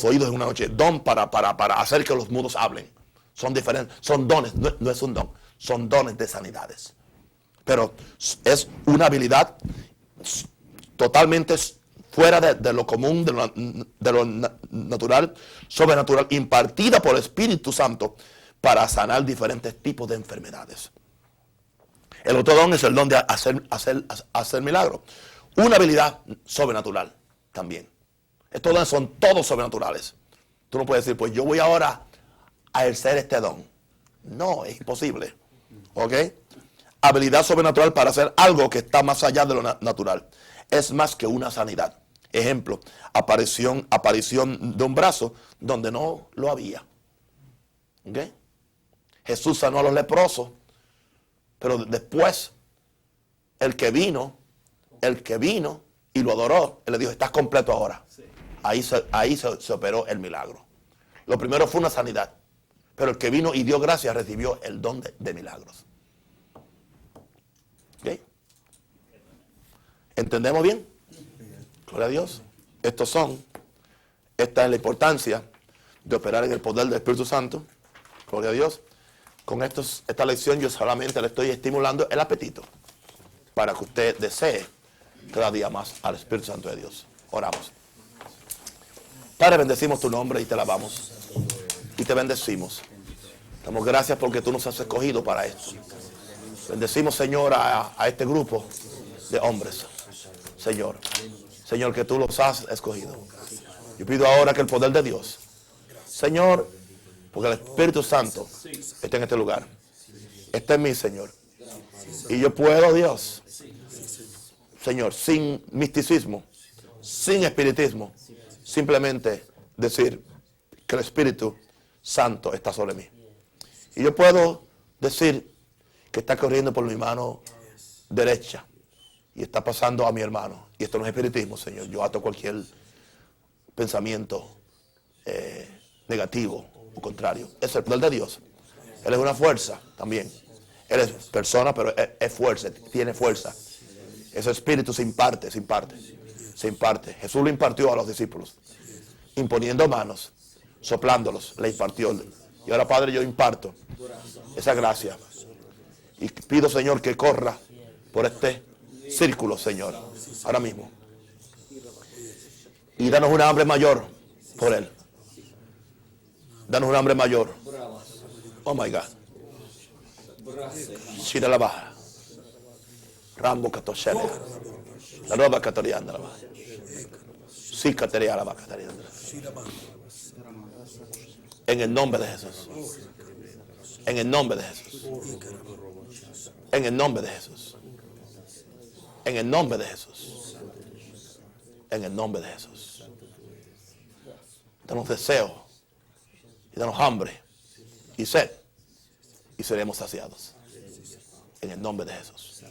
oídos en una noche, don para hacer que los mudos hablen. Son diferentes, son dones, no es un don, son dones de sanidades. Pero es una habilidad totalmente fuera de lo común, de lo natural, sobrenatural, impartida por el Espíritu Santo para sanar diferentes tipos de enfermedades. El otro don es el don de hacer milagros. Una habilidad sobrenatural también. Estos dones son todos sobrenaturales. Tú no puedes decir, pues yo voy ahora a ejercer este don. No, es imposible. ¿Ok? Habilidad sobrenatural para hacer algo que está más allá de lo natural. Es más que una sanidad. Ejemplo, aparición de un brazo donde no lo había. ¿Okay? Jesús sanó a los leprosos, pero después el que vino y lo adoró, él le dijo, estás completo ahora. Ahí se operó el milagro. Lo primero fue una sanidad, pero el que vino y dio gracias recibió el don de milagros. ¿Okay? ¿Entendemos bien? Gloria a Dios. Esta es la importancia de operar en el poder del Espíritu Santo. Gloria a Dios. Con esta lección yo solamente le estoy estimulando el apetito para que usted desee cada día más al Espíritu Santo de Dios. Oramos. Padre, bendecimos tu nombre y te alabamos. Y te bendecimos. Damos gracias porque tú nos has escogido para esto. Bendecimos, Señor, a este grupo de hombres. Señor, que tú los has escogido. Yo pido ahora que el poder de Dios, Señor, porque el Espíritu Santo está en este lugar. Está en mí, Señor. Y yo puedo, Dios, Señor, sin misticismo, sin espiritismo, simplemente decir que el Espíritu Santo está sobre mí. Y yo puedo decir que está corriendo por mi mano derecha y está pasando a mi hermano. Y esto no es espiritismo, Señor. Yo ato cualquier pensamiento negativo o contrario. Es el poder de Dios. Él es una fuerza también. Él es persona, pero es fuerza, tiene fuerza. Ese espíritu se imparte. Jesús lo impartió a los discípulos. Imponiendo manos, soplándolos, le impartió. Y ahora, Padre, yo imparto esa gracia. Y pido, Señor, que corra por este círculo, Señor, ahora mismo. Y danos una hambre mayor por Él. Danos un hambre mayor. Oh my God. Shira la baja. Rambo Catoshele. La roba catoriana la baja. Sí, catería la baja. En el nombre de Jesús. En el nombre de Jesús. En el nombre de Jesús. En el nombre de Jesús. En el nombre de Jesús. Danos deseo. Y danos hambre. Y sed. Y seremos saciados. En el nombre de Jesús.